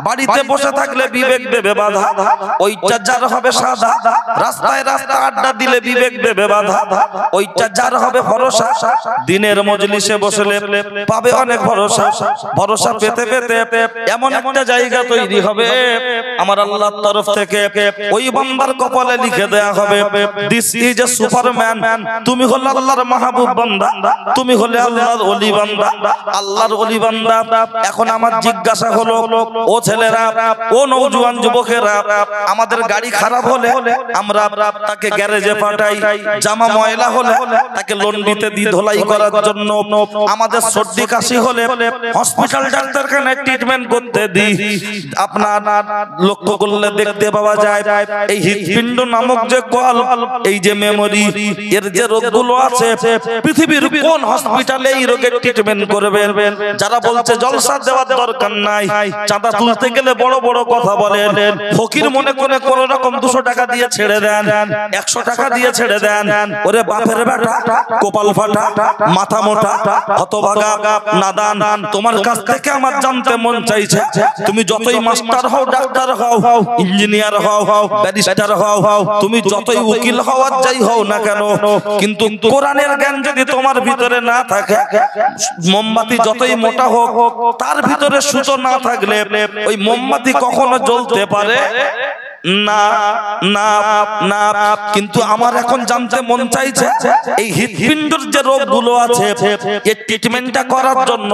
বাড়িতে বসে থাকলে বিবেক দেবে বাধা। ওইটা যার হবে সাদা, রাস্তায় রাস্তায় আড্ডা দিলে বিবেক দেবে বাধা। ওইটা যার হবে ভরসা, দিনের মজলিসে বসলে পাবে অনেক ভরসা। ভরসা পেতে পেতে এমন একটা জায়গা তৈরি হবে, আমার আল্লাহর তরফ থেকে ওই বান্দার কপালে লিখে দেয়া হবে, দিস ইজ এ সুপারম্যান। তুমি হলে আল্লাহর মাহবুব বান্দা, তুমি হলে আল্লাহর ওলি বান্দা। আল্লাহর ওলি বান্দা। এখন আমার জিজ্ঞাসা হলো, ও ছেলেরা, ও নওজোয়ান যুবকেরা, আমাদের গাড়ি খারাপ হলে আমরা তাকে গ্যারেজে পাঠাই, জামা ময়লা হলে হলে তাকে লন্ডিতে দি ধোলাই করার জন্য, আমাদের সর্দি কাশি হলে হসপিটাল ডাক্তারখানায় ট্রিটমেন্ট করতে দিই। আপনার লক্ষ্য করলে দেখতে পাওয়া যায় এই হৃৎপিণ্ড নামক যে কল, এই যে মেমোরি, এর যে রোগগুলো আছে পৃথিবীর কোন হসপিটালে এই রোগের ট্রিটমেন্ট করবে? যারা বলছে জলসা দেওয়ার দরকার নাই, চাঁদা তুলতে গেলে বড় বড় কথা বলেন, ফকির মনে করে কোন রকম 200 টাকা দিয়ে ছেড়ে দেন, 100 টাকা দিয়ে ছেড়ে দেন, ওরে বাপের বেটা, কপাল ফাটা, মাথা মোটা, হতভাগা, নাদান, তোমার কাছ থেকে আমার জানতে মন চাইছে, তুমি যতই মাস্টার হও, ডাক্তার হও, ইঞ্জিনিয়ার হও, ব্যারিস্টার হও, তুমি যতই উকিল হও আর যাই হও না কেন, কিন্তু কোরআনের জ্ঞান যদি তোমার ভিতরে না থাকে, মোমবাতি যতই মোটা হোক তার ভিতরে সুতো না থাকলে ওই মোমবাতি কখনো জ্বলতে পারে না না না। কিন্তু আমার এখন জানতে মন চাইছে এই হৃৎপিণ্ডের যে রোগগুলো আছে এই ট্রিটমেন্টটা করার জন্য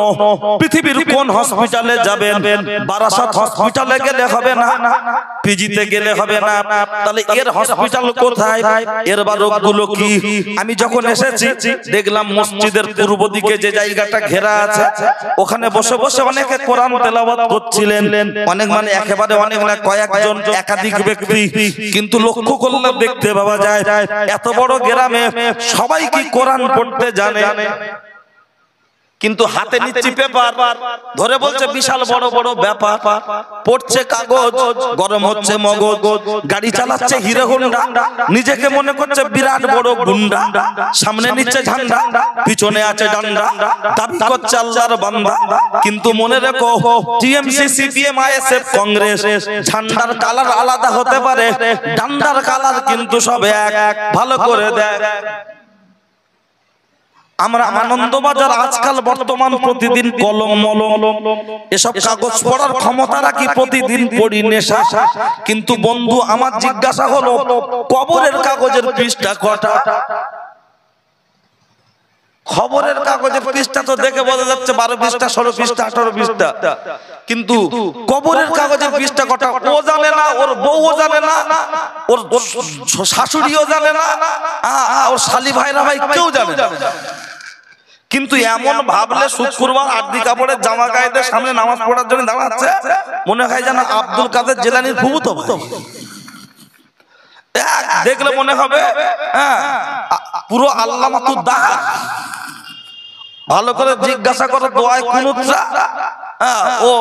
পৃথিবীর কোন হসপিটালে যাবেন? বারাসাত হসপিটালে গেলে হবে না, পিজিতে গেলে হবে না, তাহলে এর হসপিটাল কোথায়? এর বা রোগগুলো কি? আমি যখন এসেছি দেখলাম মসজিদের পূর্ব দিকে যে জায়গাটা ঘেরা আছে ওখানে বসে বসে অনেকে কোরআন তেলাওয়াত করছিলেন, অনেক মানে একেবারে অনেক না, কয়েকজন একাধিক ব্যক্তি। কিন্তু লক্ষ্য করলে দেখতে পাওয়া যায় এত বড় গ্রামে সবাই কি কোরআন পড়তে জানে? কিন্তু হাতে নিচ্ছি পেপার ধরে বলছে বিশাল বড় বড় ব্যাপার, পড়ছে কাগজ, গরম হচ্ছে মগজ, গাড়ি চালাচ্ছে হিরো হোন্ডা, নিজেকে মনে করছে বিরাট বড় গুন্ডা, সামনে নিচ্ছে ঝান্ডা, পিছনে আছে ডান্ডা, দাবি করছে আল্লাহর বান্দা। কিন্তু মনে রেখো টিএমসি, সিপিএম, আইএসএফ, কংগ্রেস, ঝান্ডার কালার আলাদা হতে পারে, ডান্ডার কালার কিন্তু সব এক। ভালো করে দেখ, আমরা আনন্দবাজার আজকাল বর্তমান প্রতিদিন কলম মলম এসব কাগজ পড়ার ক্ষমতা রাখি, প্রতিদিন পড়ি নেশা। কিন্তু বন্ধু আমার জিজ্ঞাসা হলো কবরের কাগজের পৃষ্ঠা কটা? খবরের কাগজের পৃষ্ঠা তো দেখে বোঝা যাচ্ছে 12 পৃষ্ঠা, 16 পৃষ্ঠা, 18 পৃষ্ঠা, কিন্তু কবরের কাগজের পৃষ্ঠা কটা ও জানে না, ওর বউও জানে না, ওর শাশুড়িও জানে না, ওর শালি ভাইরা ভাই কেউ জানে না। কিন্তু এমন ভাবলে শুক্রবার আরদি কাপড়ের জামা গায়ে সামনে নামাজ পড়ার জন্য দাঁড়াচ্ছে, মনে হয় যেন আব্দুল কাদের জেলানির ফুফুতো ভাই। দেখলে মনে হবে পুরো আল্লামাতুদ দাহা। ভালো করে জিজ্ঞাসা করো দোয়ায় কুনুতরা, ও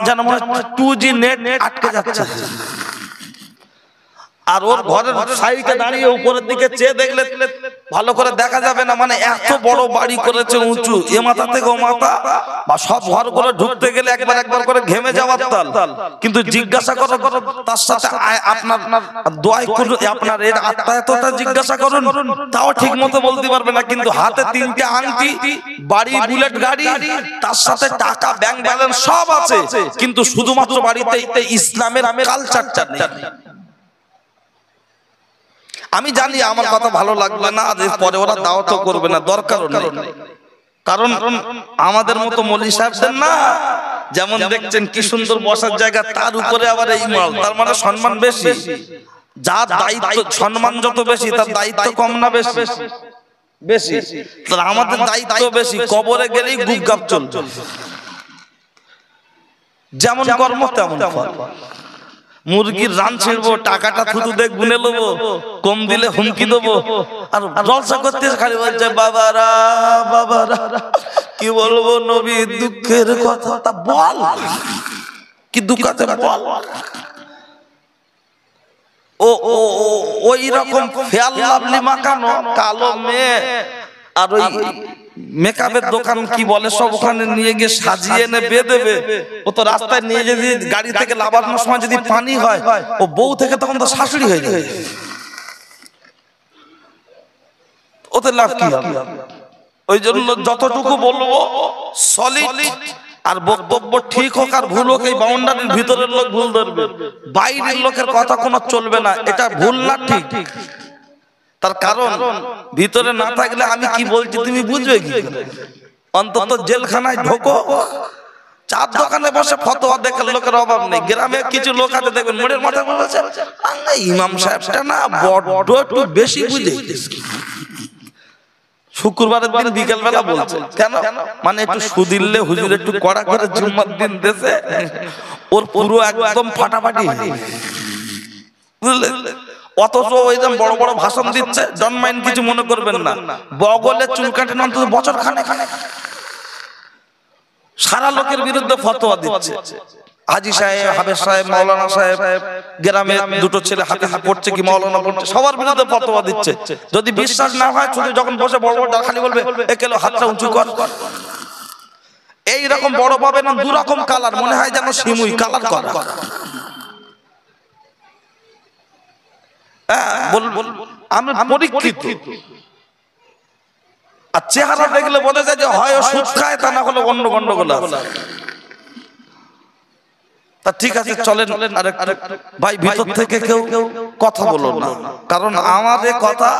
যেন মনে হয় 2G নেট আটকে যাচ্ছে। আর ওর ঘরের সাইডে দাঁড়িয়ে উপরের দিকে চেয়ে দেখলে ভালো করে দেখা যাবে না, মানে এত বড় বাড়ি করেছে উঁচু, এ মাথা থেকে ও মাথা, বা সব ঘর করে ঢুকতে গেলে একবার একবার করে ঘেমে যাওয়ার তাল। কিন্তু জিজ্ঞাসা করো তার সাথে আপনার দোয়ায় আপনার এর আত্মায়তটা জিজ্ঞাসা করুন, তাও ঠিক মতো বলতে পারবে না। কিন্তু হাতে 3টে আংটি, বাড়ি, বুলেট গাড়ি, তার সাথে টাকা, ব্যাংক ব্যালেন্স সব আছে, কিন্তু শুধুমাত্র বাড়িতে ইসলামের কালচারটা নেই। আমি জানি আমার কথা ভালো লাগবে না, পরে ওরা দাওয়াতও করবে না, দরকারও নেই। কারণ আমাদের মতো মৌলভী সাহেবদের না, যেমন দেখছেন কি সুন্দর বসার জায়গা, তার উপরে আবার এই মাল, তার মানে সম্মান বেশি। যার দায়িত্ব, সম্মান যত বেশি তার দায়িত্ব কম না বেশি? বেশি। তাহলে আমাদের দায়িত্ব বেশি, কবরে গেলেই গুপগাপ চলছে, যেমন কর্ম তেমন ফল। মুরগির রান ছিড়বো, টাকাটা থুতু দেখ গুনে নেবো, কম দিলে হুমকি দেবো, আর জলসা করতে খালি বলছে বাবারা বাবারা, কি বলবো নবীর দুঃখের কথা, তা বল কি দুঃখ আছে বল। ও ওই রকম ফেয়ার লাভলি মাখানো কালো মেয়ে, আর ওই মেকআপের দোকান কি বলে সব, ওখানে নিয়ে গিয়ে সাজিয়ে এনে বেঁধে, ও তো রাস্তায় নিয়ে যদি গাড়ি থেকে লাগানোর সময় যদি পানি হয়, ও বউ থেকে তখন তো শাশুড়ি হয়ে যায়, ওতে লাভ কি হবে? ওই জন্য যতটুকু বলবো সলিড, আর বক্তব্য ঠিক হোক আর ভুল হোক, এই বাউন্ডারির ভিতরের লোক ভুল ধরবে, বাইরের লোকের কথা কোনো চলবে না। এটা ভুল না ঠিক, তার কারণ ভিতরে না থাকলে আমি কি বলছি তুমি বুঝবে কি? অন্তত জেলখানায় ঢোকো, চার দোকানে বসে ফতোয়া দেখার লোকের অভাব নেই। গ্রামে কিছু লোক আছে দেখবেন মোড়ের মাথা বলেছে ইমাম সাহেবটা না বড্ড একটু বেশি বুঝে, শুক্রবারের দিন বিকেল বেলা বলছে কেন, মানে একটু সুদিল্লে হুজুর একটু কড়া করে জুম্মার দিন দেশে ওর পুরো একদম ফাটাফাটি, বুঝলেন? অথচ ওই যে বড় বড় ভাষণ দিচ্ছে, ডন্ট মাইন্ড, কিছু মনে করবেন না, বগলে চুল কাটেন অন্তত বছর খানে সারা লোকের বিরুদ্ধে ফতোয়া দিচ্ছে। হাজি সাহেব, হাফেজ সাহেব, মাওলানা সাহেব, গ্রামে দুটো ছেলে হাতে পড়ছে কি মাওলানা পড়ছে, সবার বিরুদ্ধে ফতোয়া দিচ্ছে। যদি বিশ্বাস না হয় শুধু যখন বসে বড় বড় খালি বলবে একেলো হাতটা উঁচু কর। এইরকম বড় পাবে না, দু রকম কালার, মনে হয় যেন সিমুই কালার করা। আমরা পরীক্ষিত, আর চেহারা দেখলে বোঝা যায় যে হয় সুদ খায়, তা না হলে অন্য গন্ডগোল আছে। তা ঠিক আছে চলেন আরেকটু ভাই ভিতর থেকে কেউ কথা বলো না, কারণ আমাদের কথা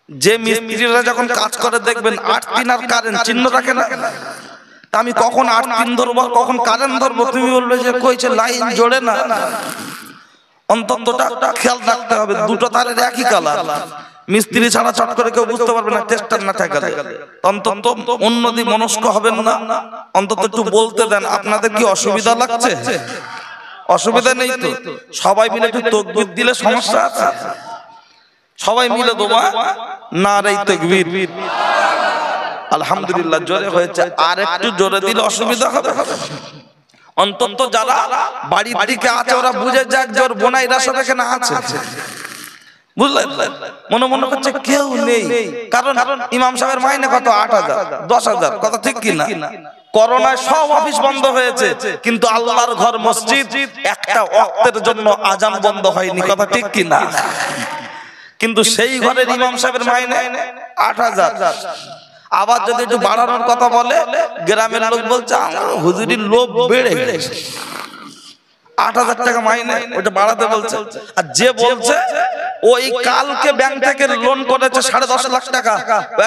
যে মিস্ত্রিরা যখন কাজ করে দেখবেন 8 3 আর কারেন্ট চিহ্ন রাখে না, তা আমি কখন 8 3 ধরবো কখন কারেন্ট ধরবো, তুমি বলবে যে কইছে লাইন জোড়ে না, অন্ততটা খেয়াল রাখতে হবে দুটো তারের একই কালার। মিস্ত্রি ছাড়া চট করে কেউ বুঝতে পারবে না টেস্টার না থাকলে। অন্তত অন্যদি মনস্ক হবেন না, অন্তত একটু বলতে দেন আপনাদের কি অসুবিধা লাগছে? অসুবিধা নেই তো? সবাই মিলে একটু তাকবীর দিলে সমস্যা আছে? সবাই মিলে দোয়া নারে তাকবীর, আলহামদুলিল্লাহ জোরে হয়েছে, আর একটু জোরে দিলে অসুবিধা হবে। অন্তত যারা বাড়ি দিকে আছে ওরা বুঝে যাক যে ওর বোনাইরা সব এখানে আছে, বুঝলেন? মনে মনে করছে কেউ নেই, কারণ ইমাম সাহেবের মাইনে কত? 8,000 10,000, কথা ঠিক কি না? করোনায় সব অফিস বন্ধ হয়েছে, কিন্তু আল্লাহর ঘর মসজিদ একটা ওয়াক্তের জন্য আজান বন্ধ হয়নি, কথা ঠিক কি না? কিন্তু সেই ঘরের ইমাম সাহেবের মাইনে 8,000। আবার যদি একটু বাড়ানোর কথা বলে, গ্রামের লোক বলছে আমার হুজুরির লোভ বেড়ে গেছে, 8,000 টাকা মাইনে, ওটা বাড়াতে বলছে। আর যে বলছে ওই কালকে ব্যাংক থেকে লোন করেছে 10.5 লাখ টাকা,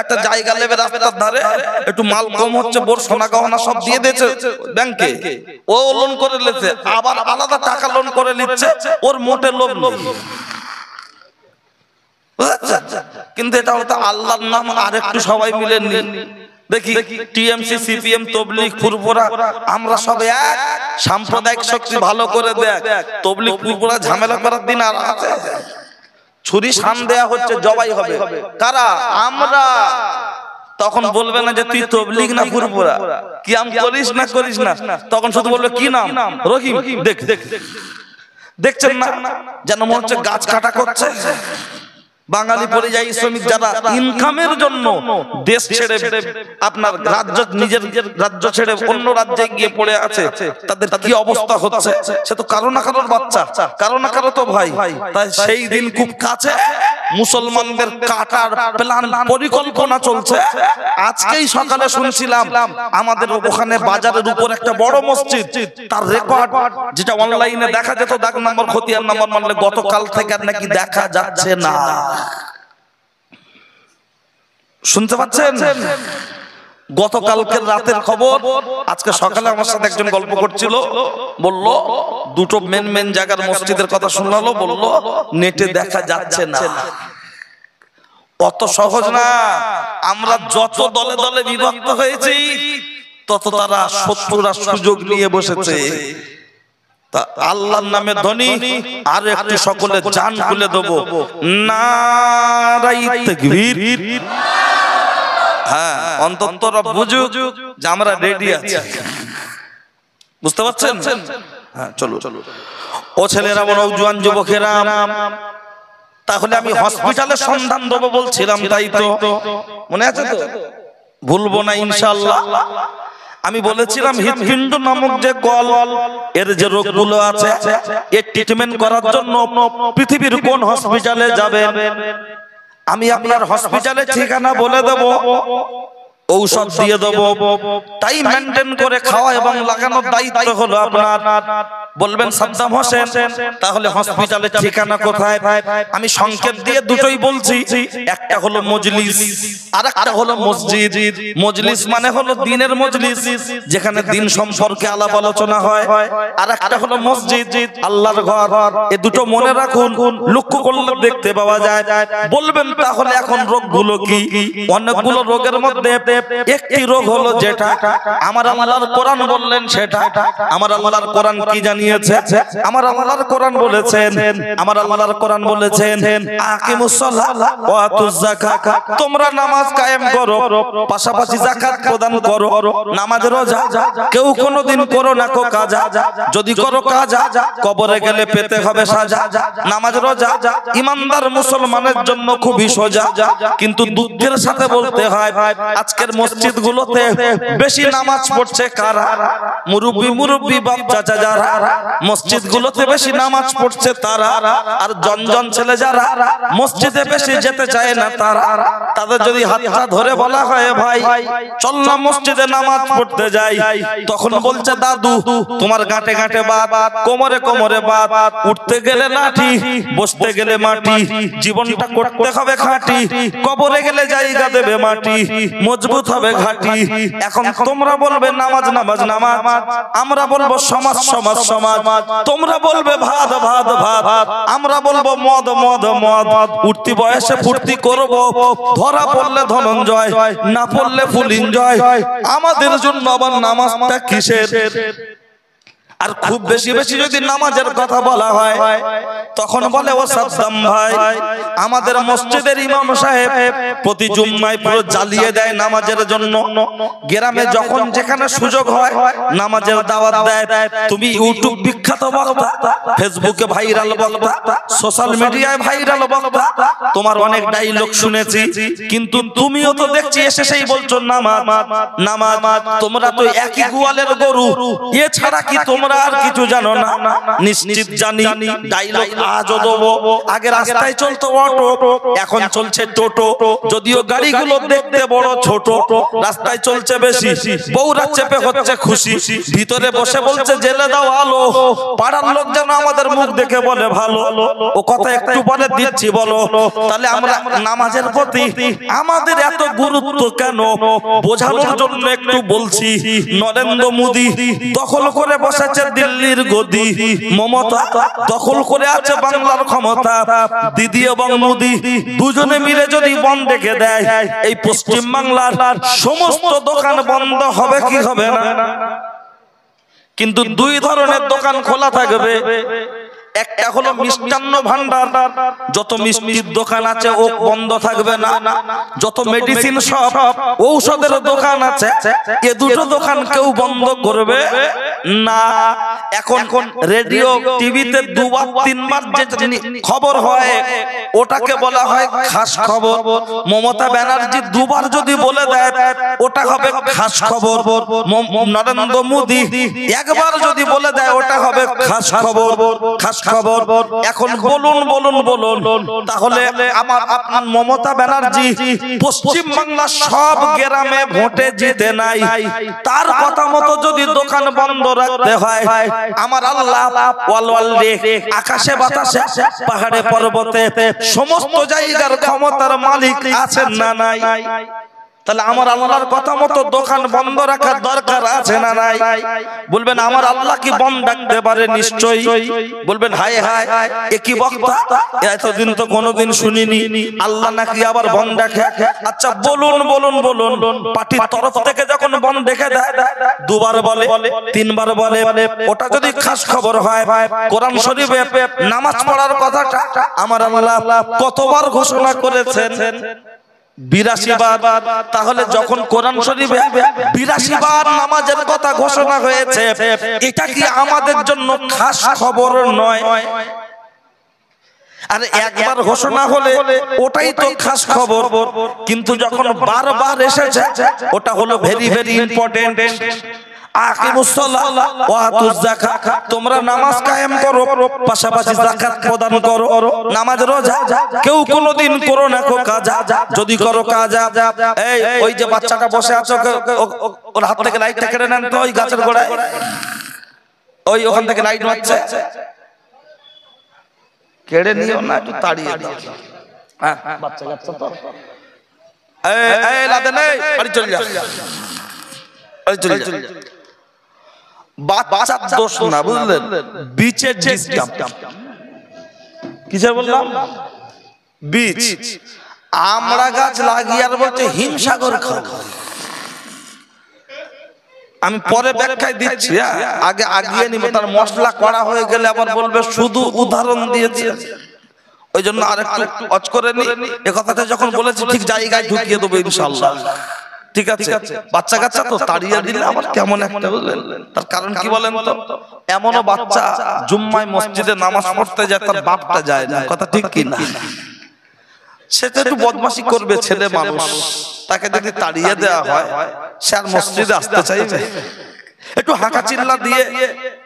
একটা জায়গা নেবে রাস্তার ধারে, একটু মাল কম হচ্ছে, বোর সোনা গহনা সব দিয়ে দিয়েছে ব্যাংকে, ও লোন করে নিচ্ছে, আবার আলাদা টাকা লোন করে নিচ্ছে, ওর মোটে লোভ নেই। কিন্তু এটা হতো আল্লাহর নাম, আর একটু সবাই মিলে দেখি টিএমসি, সিপিএম, তবলিগ, ফুরফুরা, আমরা সব এক, সাম্প্রদায়িক শক্তি ভালো করে দেখ। তবলিগ ফুরফুরা ঝামেলা করার দিন আর আছে? ছুরি শান দেয়া হচ্ছে, জবাই হবে কারা? আমরা। তখন বলবে না যে তুই তবলিগ না ফুরফুরা, কি আম করিস না করিস না, তখন শুধু বলবে কি নাম? রহিম। দেখ দেখ দেখছেন না যেন মনে হচ্ছে গাছ কাটা করছে। বাঙালি পরিযায়ী শ্রমিক যারা ইনকামের জন্য দেশ ছেড়ে আপনার রাজ্য, নিজের রাজ্য ছেড়ে অন্য রাজ্যে গিয়ে পড়ে আছে, তাদের কি অবস্থা হচ্ছে? সে তো কারো না কারোর বাচ্চা, কারো না কারো তো ভাই। তাই সেই দিন খুব কাছে, মুসলমানদের কাটার প্ল্যান, পরিকল্পনা চলছে। আজকেই সকালে শুনছিলাম আমাদের ওখানে বাজারের উপর একটা বড় মসজিদ, তার রেকর্ড যেটা অনলাইনে দেখা যেত, দাগ নম্বর, খতিয়ান নম্বর মানলে গতকাল থেকে আর নাকি দেখা যাচ্ছে না। শুনতে পাচ্ছেন? গতকালকের রাতের খবর, আজকে সকালে আমার সাথে একজন গল্প করছিল, বলল দুটো মেন জায়গার মসজিদের কথা শোনালো, বলল নেটে দেখা যাচ্ছে না। অত সহজ না। আমরা যত দলে দলে বিভক্ত হয়েছি, তত তারা শত্রুরা সুযোগ নিয়ে বসেছে। তা আল্লাহর নামে ধ্বনি আর একটু সকলে জান খুলে দেবো, নারায়ে তাকবীর। হ্যাঁ, অন্তত বুঝুক যে আমরা রেডি আছি, বুঝতে পারছেন? হ্যাঁ, চলো চলো ও ছেলেরা, বড় জওয়ান যুবকেরা, তাহলে আমি হসপিটালের সন্ধান দেবো বলছিলাম, তাই তো মনে আছে তো? ভুলবো না ইনশাআল্লাহ। আমি বলেছিলাম হৃদপিণ্ড নামক যে কল, এর যে রোগগুলো আছে, এর ট্রিটমেন্ট করার জন্য পৃথিবীর কোন হসপিটালে যাবেন, আমি আপনার হসপিটালে ঠিকানা বলে দেব, ঔষধ দিয়ে দেব, তাই মেনটেন করে খাওয়া এবং লাগানোর দায়িত্ব হলো আপনার। বলবেন সাদ্দাম হোসেন তাহলে হসপিটালের ঠিকানা কোথায়? আমি সংকেত দিয়ে দুটোই বলছি, একটা হলো মজলিস আর একটা হলো মসজিদ। মজলিস মানে হলো দ্বীনের মজলিস, যেখানে দ্বীন সম্পর্কে আলাপ আলোচনা হয়, আর একটা হলো মসজিদ, আল্লাহর ঘর। এই দুটো মনে রাখুন, লক্ষ্য করলে দেখতে পাওয়া যায়। বলবেন তাহলে এখন রোগগুলো কি? অনেকগুলো রোগের মধ্যে একটি রোগ হলো যেটা আমার আল্লাহর কোরআন বললেন সেটা। আমার আল্লাহর কোরআন কি জানিয়েছে? আমার আল্লাহর কোরআন বলেছেন, আমার আল্লাহর কোরআন বলেছেন আকিমুস সালাহ ওয়া আতুজ যাকাত, তোমরা নামাজ কায়েম করো, পাশাপাশি যাকাত প্রদান করো। নামাজ রোজা কেউ কোনোদিন করো না কো কাজা, যদি করো কাজা কবরে গেলে পেতে হবে সাজা। নামাজ রোজা ইমানদার মুসলমানের জন্য খুবই সোজা, কিন্তু দুঃখের সাথে বলতে হয় আজকের মসজিদগুলোতে বেশি নামাজ পড়ছে কারা? মুরব্বি বাপ চাচা যারা মসজিদগুলোতে বেশি নামাজ পড়ছে তারা, আর জনজন ছেলে যারা মসজিদে বেশি যেতে চায় না তারা। তাদের যদি হাতটা ধরে বলা হয় ভাই চল না মসজিদে নামাজ পড়তে যাই, তখন বলছে দাদু তোমার গাঁটে গাঁটে বাত, কোমরে কোমরে বাত, উঠতে গেলে লাঠি, বসতে গেলে মাটি, জীবনটা করতে হবে খাঁটি, কবরে গেলে জায়গা দেবে মাটি, মজবুত হবে ঘাটি। এখন তোমরা বলবে নামাজ নামাজ নামাজ, আমরা বলবো সমাজ সমাজ সমাজ, তোমরা বলবে ভাত ভাত ভাত, আমরা বলবো মদ মদ মদ। উঠতি বয়সে ফুর্তি করবো, ধরা পড়লে ধনঞ্জয়, না পড়লে ফুল এনজয়। আমাদের জন্য আবার নামাজটা কিসের? আর খুব বেশি বেশি যদি নামাজের কথা বলা হয় তখন বলে ও সাদ্দাম ভাই আমাদের মসজিদের ইমাম সাহেব প্রতি জুম্মায় পুরো জ্বালিয়ে দেয় নামাজের জন্য। গ্রামে যখন যেখানে সুযোগ হয় নামাজের দাওয়াত দেয়। তুমি ইউটিউব বিখ্যাত বক্তা, ফেসবুকে ভাইরাল বক্তা, সোশ্যাল মিডিয়ায় ভাইরাল বক্তা, তোমার অনেক ডায়লগ শুনেছি, কিন্তু তুমিও তো দেখছি এসে সেই বলছো নামাজ নামাজ। তোমরা তো একই গোয়ালের গরু, এছাড়া কি তোমরা আর কিছু জানো না? নিশ্চিত জানি। ডায়লগ আজও দেবো। আগে রাস্তায় চলতো অটো, এখন চলছে টোটো, যদিও গাড়িগুলো দেখতে বড় ছোট। রাস্তায় চলছে বেশি, বউরা চেপে হচ্ছে খুশি, ভিতরে বসে বলছে জেলে দাও আলো। পাড়ার লোক যেন আমাদের মুখ দেখে বলে ভালো। ও কথা একটু পরে দিচ্ছি বলো। তাহলে আমরা নামাজের প্রতি আমাদের এত গুরুত্ব কেন বোঝানোর জন্য একটু বলছি। নরেন্দ্র মোদী দখল করে বসেছে দিল্লির গদি, মমতা দখল করে আছে বাংলার ক্ষমতা। দিদি এবং মোদী দুজনে মিলে যদি বন্ধ রেখে দেয় এই পশ্চিম বাংলার সমস্ত দোকান বন্ধ হবে কি হবে না? কিন্তু দুই ধরনের দোকান খোলা থাকবে। একটা হলো মিষ্টান্ন ভান্ডার, যত মিষ্টির দোকান আছে ও বন্ধ থাকবে না। যত মেডিসিন শপ, ঔষধের দোকান আছে, এ দুটো দোকান কেউ বন্ধ করবে না। এখন রেডিও টিভিতে দুবার তিনবার যে খবর হয় ওটাকে বলা হয় খাস খবর। মমতা ব্যানার্জি দুবার যদি বলে দেয় ওটা হবে খাস খবর। নরেন্দ্র মোদী একবার যদি বলে দেয় ওটা হবে খাস খবর। খাস খবর। এখন বলুন বলুন বলুন, তাহলে আমার আপনার মমতা ব্যানার্জি পশ্চিম বাংলার সব গ্রামে ভোটে জিতে নাই, তার কথা মতো যদি দোকান বন্ধ রাখতে হয়, আমার আল্লাহ আকাশে বাতাসে পাহাড়ে পর্বতে সমস্ত জায়গার ক্ষমতার মালিক আছেন না নাই? তাহলে আমার আল্লাহর কথা মতো দোকান বন্ধ রাখার দরকার আছে না নাই? বলবেন আমার আল্লাহ কি বন্ধ রাখতে পারে? নিশ্চয়ই। বলবেন হায় হায় এ কি বক্তা, এতদিন তো কোনোদিন শুনিনি, আল্লাহ নাকি আবার বন্ধ রাখে? আচ্ছা বলুন বলুন বলুন, পার্টির তরফ থেকে যখন বন্ধ রেখে দেয় দুবার বলে তিনবার বলে, ওটা যদি খাস খবর হয়, কোরআন শরীফে নামাজ পড়ার কথাটা আমার আল্লাহ কতবার ঘোষণা করেছেন? 82 বার। তাহলে যখন কোরআন শরীফে 82 বার নামাজের কথা ঘোষণা হয়েছে, এটা কি আমাদের জন্য খাস খবর নয়? আর একবার ঘোষণা হলে ওটাই তো খাস খবর, কিন্তু যখন বারবার এসেছে ওটা হলো ভেরি ভেরি ইম্পর্টেন্ট। তোমরা নামাজ কায়েম করো, পাশাপাশি যাকাত প্রদান করো। নামাজ রোজা কেউ কোনোদিন করো না কো কাজা, যদি করো কাজা। এই ওই যে বাচ্চাটা বসে আছো ওর হাত থেকে লাইটটা কেড়ে নেন তো, ওই গাছের গোড়ায় ওই ওখান থেকে লাইট মারছে, কেড়ে নিও না, একটু তাড়িয়ে দাও। হ্যাঁ বাচ্চা কাচ্চা তো, এই লাদে নেই, বাড়ি চলে যা, বাড়ি চলে যা। বাচ্চার দোষ না, বুঝলেন? বীজের ডিস্টার্ব। কিসের বললাম? বীজ। আমরা গাছ লাগিয়ে আর বলছে হিমসাগর খাবো। আমি পরে ব্যাখ্যায় দিচ্ছি, আগে আগিয়ে নিবে, তার মশলা করা হয়ে গেলে আবার বলবে শুধু উদাহরণ দিয়েছে। ওই জন্য আরেকটু অচ করে নি, এ কথাটা যখন বলেছি ঠিক জায়গায় ঢুকিয়ে দেবো ইনশাআল্লাহ। ঠিক আছে? বাচ্চা কাচ্চা তো তাড়িয়ে দিলে আবার কেমন একটা, বুঝলেন? তার কারণ কি বলেন তো? এমনও বাচ্চা জুম্মায় মসজিদে নামাজ পড়তে যায়, তার বাপটা যায় না, কথা ঠিক কি না? সে তো একটু বদমাশি করবে, ছেলে মানুষ, তাকে যদি তাড়িয়ে দেওয়া হয় সে আর মসজিদে আসতে চাইবে? একটু হাঁকা চিল্লা দিয়ে,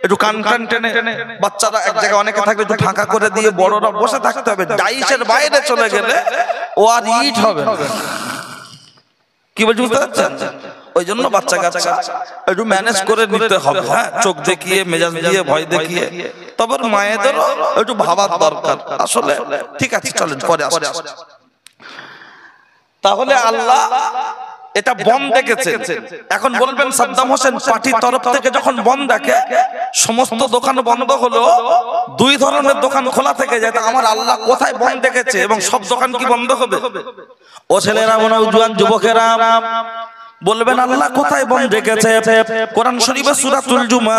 একটু কান কান টেনে, বাচ্চারা এক জায়গায় অনেকে থাকবে, একটু ফাঁকা করে দিয়ে বড়রা বসে থাকতে হবে। ডাইসের বাইরে চলে গেলে ও আর ইট হবে না। কি বলছি বুঝতে পারছেন? ওই জন্য বাচ্চা কাচ্চা একটু ম্যানেজ করে নিতে হবে। হ্যাঁ, চোখ দেখিয়ে, মেজাজ দিয়ে, ভয় দেখিয়ে, তবে মায়েদেরও একটু ভাবার দরকার আসলে। ঠিক আছে, চলেন পরে আসছি। তাহলে আল্লাহ এটা বন দেখেছে। এখন বলবেন সাদ্দাম হোসেন পার্টির তরফ থেকে যখন বন দেখে, সমস্ত দোকান বন্ধ হলো, দুই ধরনের দোকান খোলা থেকে যায়, তা আমার আল্লাহ কোথায় বন দেখেছে এবং সব দোকান কি বন্ধ হবে? ও ছেলেরা, মনে জুয়ান যুবকেরা বলবেন আল্লাহ কোথায় বন দেখেছে? কোরআন শরীফে সূরাতুল জুমা,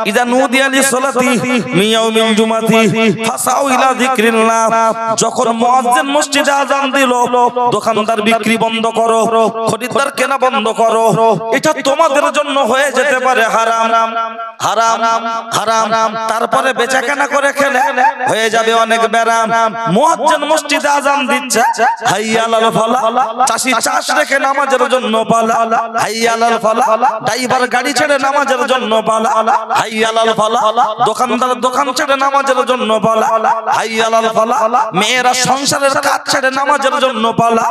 ইযা নুদিয়া লিসসালাতি মিন ইয়াউমিল জুমাতি ফাসাউ ইলা যিকরিল্লাহ, যখন মুয়াজ্জিন মসজিদে আযান দিল, দোকানদার বিক্রি বন্ধ করো, খরিদ্দার কেনা বন্ধ করো, এটা তোমাদের জন্য হয়ে যেতে পারে হারাম, হারাম, হারাম। তারপরে বেচাকেনা করে খেলে হয়ে যাবে অনেক ব্যারাম। মুয়াজ্জিন মসজিদে আযান দিচ্ছে, হাইয়া আলাল ফালাহ, চাষি চাষ রেখে নামাজের জন্য পালা, হাইয়া আলাল ফালাহ, ড্রাইভার গাড়ি ছেড়ে নামাজের জন্য পালা, হাইয়া আলাল ফালাহ, দোকানদার দোকান ছেড়ে নামাজের জন্য পালা, হাইয়া আলাল ফালাহ, মেয়েরা সংসারের কাজ ছেড়ে নামাজের জন্য পালা।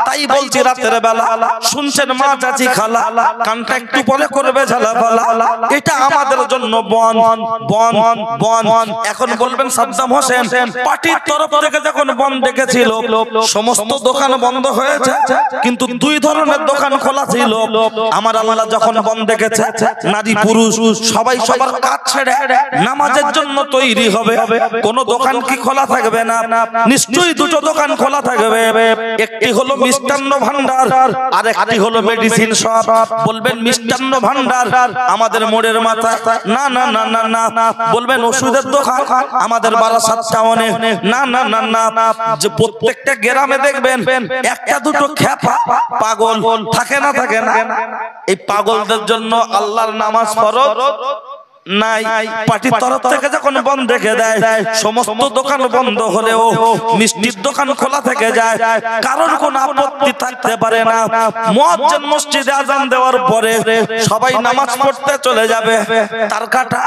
তাই বলছি রাতের বেলা শুনছেন মা চাচি খালা, কানটা একটু পরে করবে ঝালা পালা, এটা আমাদের জন্য বন, বন, বন। এখন বলবেন সাদ্দাম হোসেন পার্টির তরফ থেকে যখন বন ডেকেছিল, সমস্ত দোকান বন্ধ হয়েছে, কিন্তু দুই ধরনের দোকান খোলা ছিল। আমার আল্লাহ যখন বন ডেকেছে, নারী পুরুষ সবাই সবার কাজ ছেড়ে নামাজের জন্য তৈরি হবে। কোন দোকান কি খোলা থাকবে না? নিশ্চয়ই দুটো দোকান খোলা থাকবে। একটি হলো মিষ্টান্ন ভান্ডার, আর একটি হলো মেডিসিন শপ। বলবেন মিষ্টান্ন ভান্ডার আমাদের মোড়ের মাথায়, না না না না না। বলবেন ওষুধের দোকান আমাদের বারাসাত টাউনে, না না না না। যে প্রত্যেকটা গ্রামে দেখবেন একটা দুটো খ্যাপা পাগল থাকে না, থাকে না? এই পাগলদের জন্য আল্লাহর নামাজ ফরজ নাই। পার্টির তরফ থেকে যখন বন্ধ রেখে দেয়, সমস্ত দোকান বন্ধ হলেও মিষ্টির দোকান খোলা থেকে যায়, কারণ কোন আপত্তি থাকতে পারে না। মুয়াজ্জিন মসজিদে আযান দেওয়ার পরে সবাই নামাজ পড়তে চলে যাবে। তার কাটা,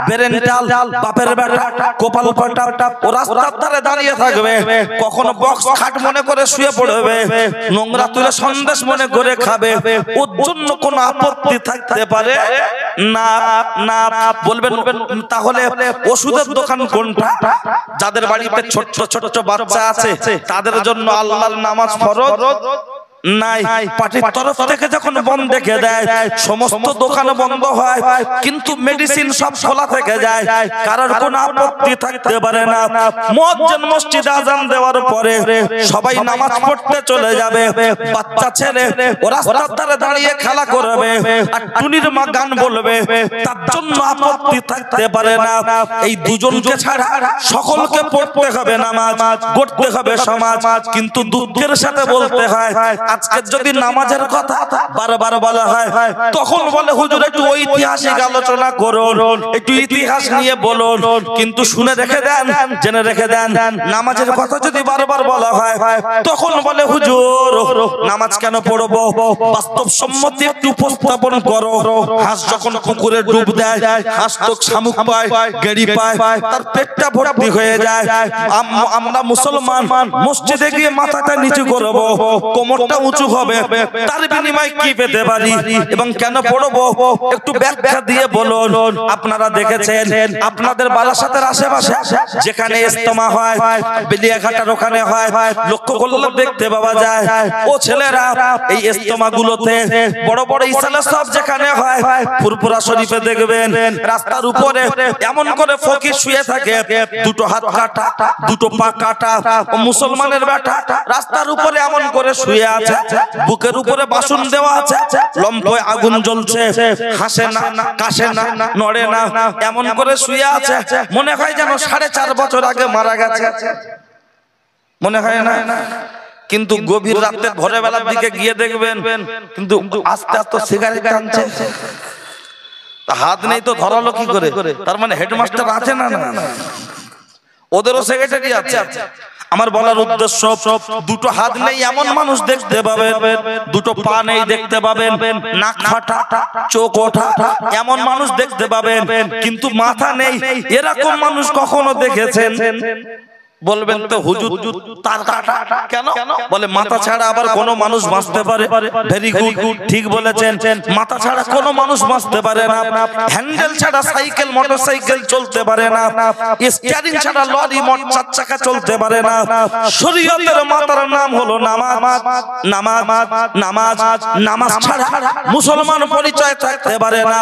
বেরেন্টাল, বাপের বেটা, কোপাল ফাটা ও রাস্তার ধারে দাঁড়িয়ে থাকবে। কখনো বক্স খাট মনে করে শুয়ে পড়বে, নোংরা তুলে সন্দেশ মনে করে খাবে। ওর জন্য কোনো আপত্তি থাকতে পারে না, না। বলবেন তাহলে ওষুধের দোকান কোনটা? যাদের বাড়িতে ছোট্ট ছোট্ট বাচ্চা আছে তাদের জন্য আল্লাহর নামাজ ফরজ নাই। পার্টির তরফ থেকে যখন বন্ধ দেখে দেয়, সমস্ত দোকান বন্ধ হয়, কিন্তু মেডিসিন সব খোলা থেকে যায়, কারোর কোনো আপত্তি থাকতে পারে না। মুয়াজ্জিন মসজিদে আযান দেওয়ার পরে সবাই নামাজ পড়তে চলে যাবে। বাচ্চা ছেলে ও রাস্তার ধারে দাঁড়িয়ে খেলা করবে আর টুনির মা গান বলবে, তার জন্য আপত্তি থাকতে পারে না। এই দুজনকে ছাড়া সকলকে পড়তে হবে নামাজ, পড়তে হবে সমাজ। কিন্তু দুঃখের সাথে বলতে হয়, আজকে যদি নামাজের কথা বারবার বলা হয়, তখন বলে হুজুর একটু ঐতিহাসিক আলোচনা করুন, একটু ইতিহাস নিয়ে বলুন। কিন্তু শুনে রেখে দেন, জেনে রেখে দেন, নামাজের কথা যদি বারবার বলা হয়, তখন বলে হুজুর নামাজ কেন পড়বো? বাস্তব সম্মতি একটু উপস্থাপন করো। হাঁস যখন পুকুরে ডুব দেয়, হাঁস তো শামুক পায়, গেড়ি পায়, তার পেটটা ভর্তি হয়ে যায়। আমরা মুসলমান মসজিদে গিয়ে মাথাটা নিচু করবো, কোমরটা উঁচু হবে, তার বিনিময়ে কি পেতে পারি এবং কেন পড়বো একটু ব্যাখ্যা দিয়ে বলুন। আপনারা দেখেছেন আপনাদের বারাসাতের আশেপাশে যেখানে ইজতেমা হয়, বেলিয়াঘাটার ওখানে হয়, লক্ষ্য করলে দেখতে পাওয়া যায় ও ছেলেরা এই ইজতেমা গুলোতে বড় বড় ইসালা সব যেখানে হয়, ফুরফুরা শরীফে দেখবেন রাস্তার উপরে এমন করে ফকির শুয়ে থাকে, দুটো হাত কাটা, দুটো পা কাটা। ও মুসলমানের বেটা রাস্তার উপরে এমন করে শুয়ে আছে, বুকের উপরে বাসন দেওয়া আছে, লম্ফয়ে আগুন জ্বলছে, হাসে না, কাশে না, নড়ে না, এমন করে শুয়ে আছে, মনে হয় যেন 4.5 বছর আগে মারা গেছে, মনে হয় না? কিন্তু গভীর রাতে ভোরে বেলার দিকে গিয়ে দেখবেন কিন্তু আস্তে আস্তে সিগারেট টানছে, হাত নেই তো ধরালো কি করে? তার মানে হেডমাস্টার আছে না? ওদেরও সেক্রেটারি আছে। আমার বলার উদ্দেশ্য, দুটো হাত নেই এমন মানুষ দেখতে পাবেন, দুটো পা নেই দেখতে পাবেন, নাক ফাটা, চোখ ওঠা এমন মানুষ দেখতে পাবেন, কিন্তু মাথা নেই এরকম মানুষ কখনো দেখেছেন? বলবেন তো হুজুর তার কাটা কেন? বলে মাথা ছাড়া আবার কোন মানুষ বাঁচতে পারে? ভেরি গুড, ঠিক বলেছেন, মাথা ছাড়া কোন মানুষ বাঁচতে পারে না, হ্যান্ডেল ছাড়া সাইকেল মোটরসাইকেল চলতে পারে না, স্টিয়ারিং ছাড়া লরি মোটর 4 চাকা চলতে পারে না। শরীয়তের মাথার নাম হলো নামাজ, নামাজ, নামাজ, নামাজ ছাড়া মুসলমান পরিচয় থাকতে পারে না।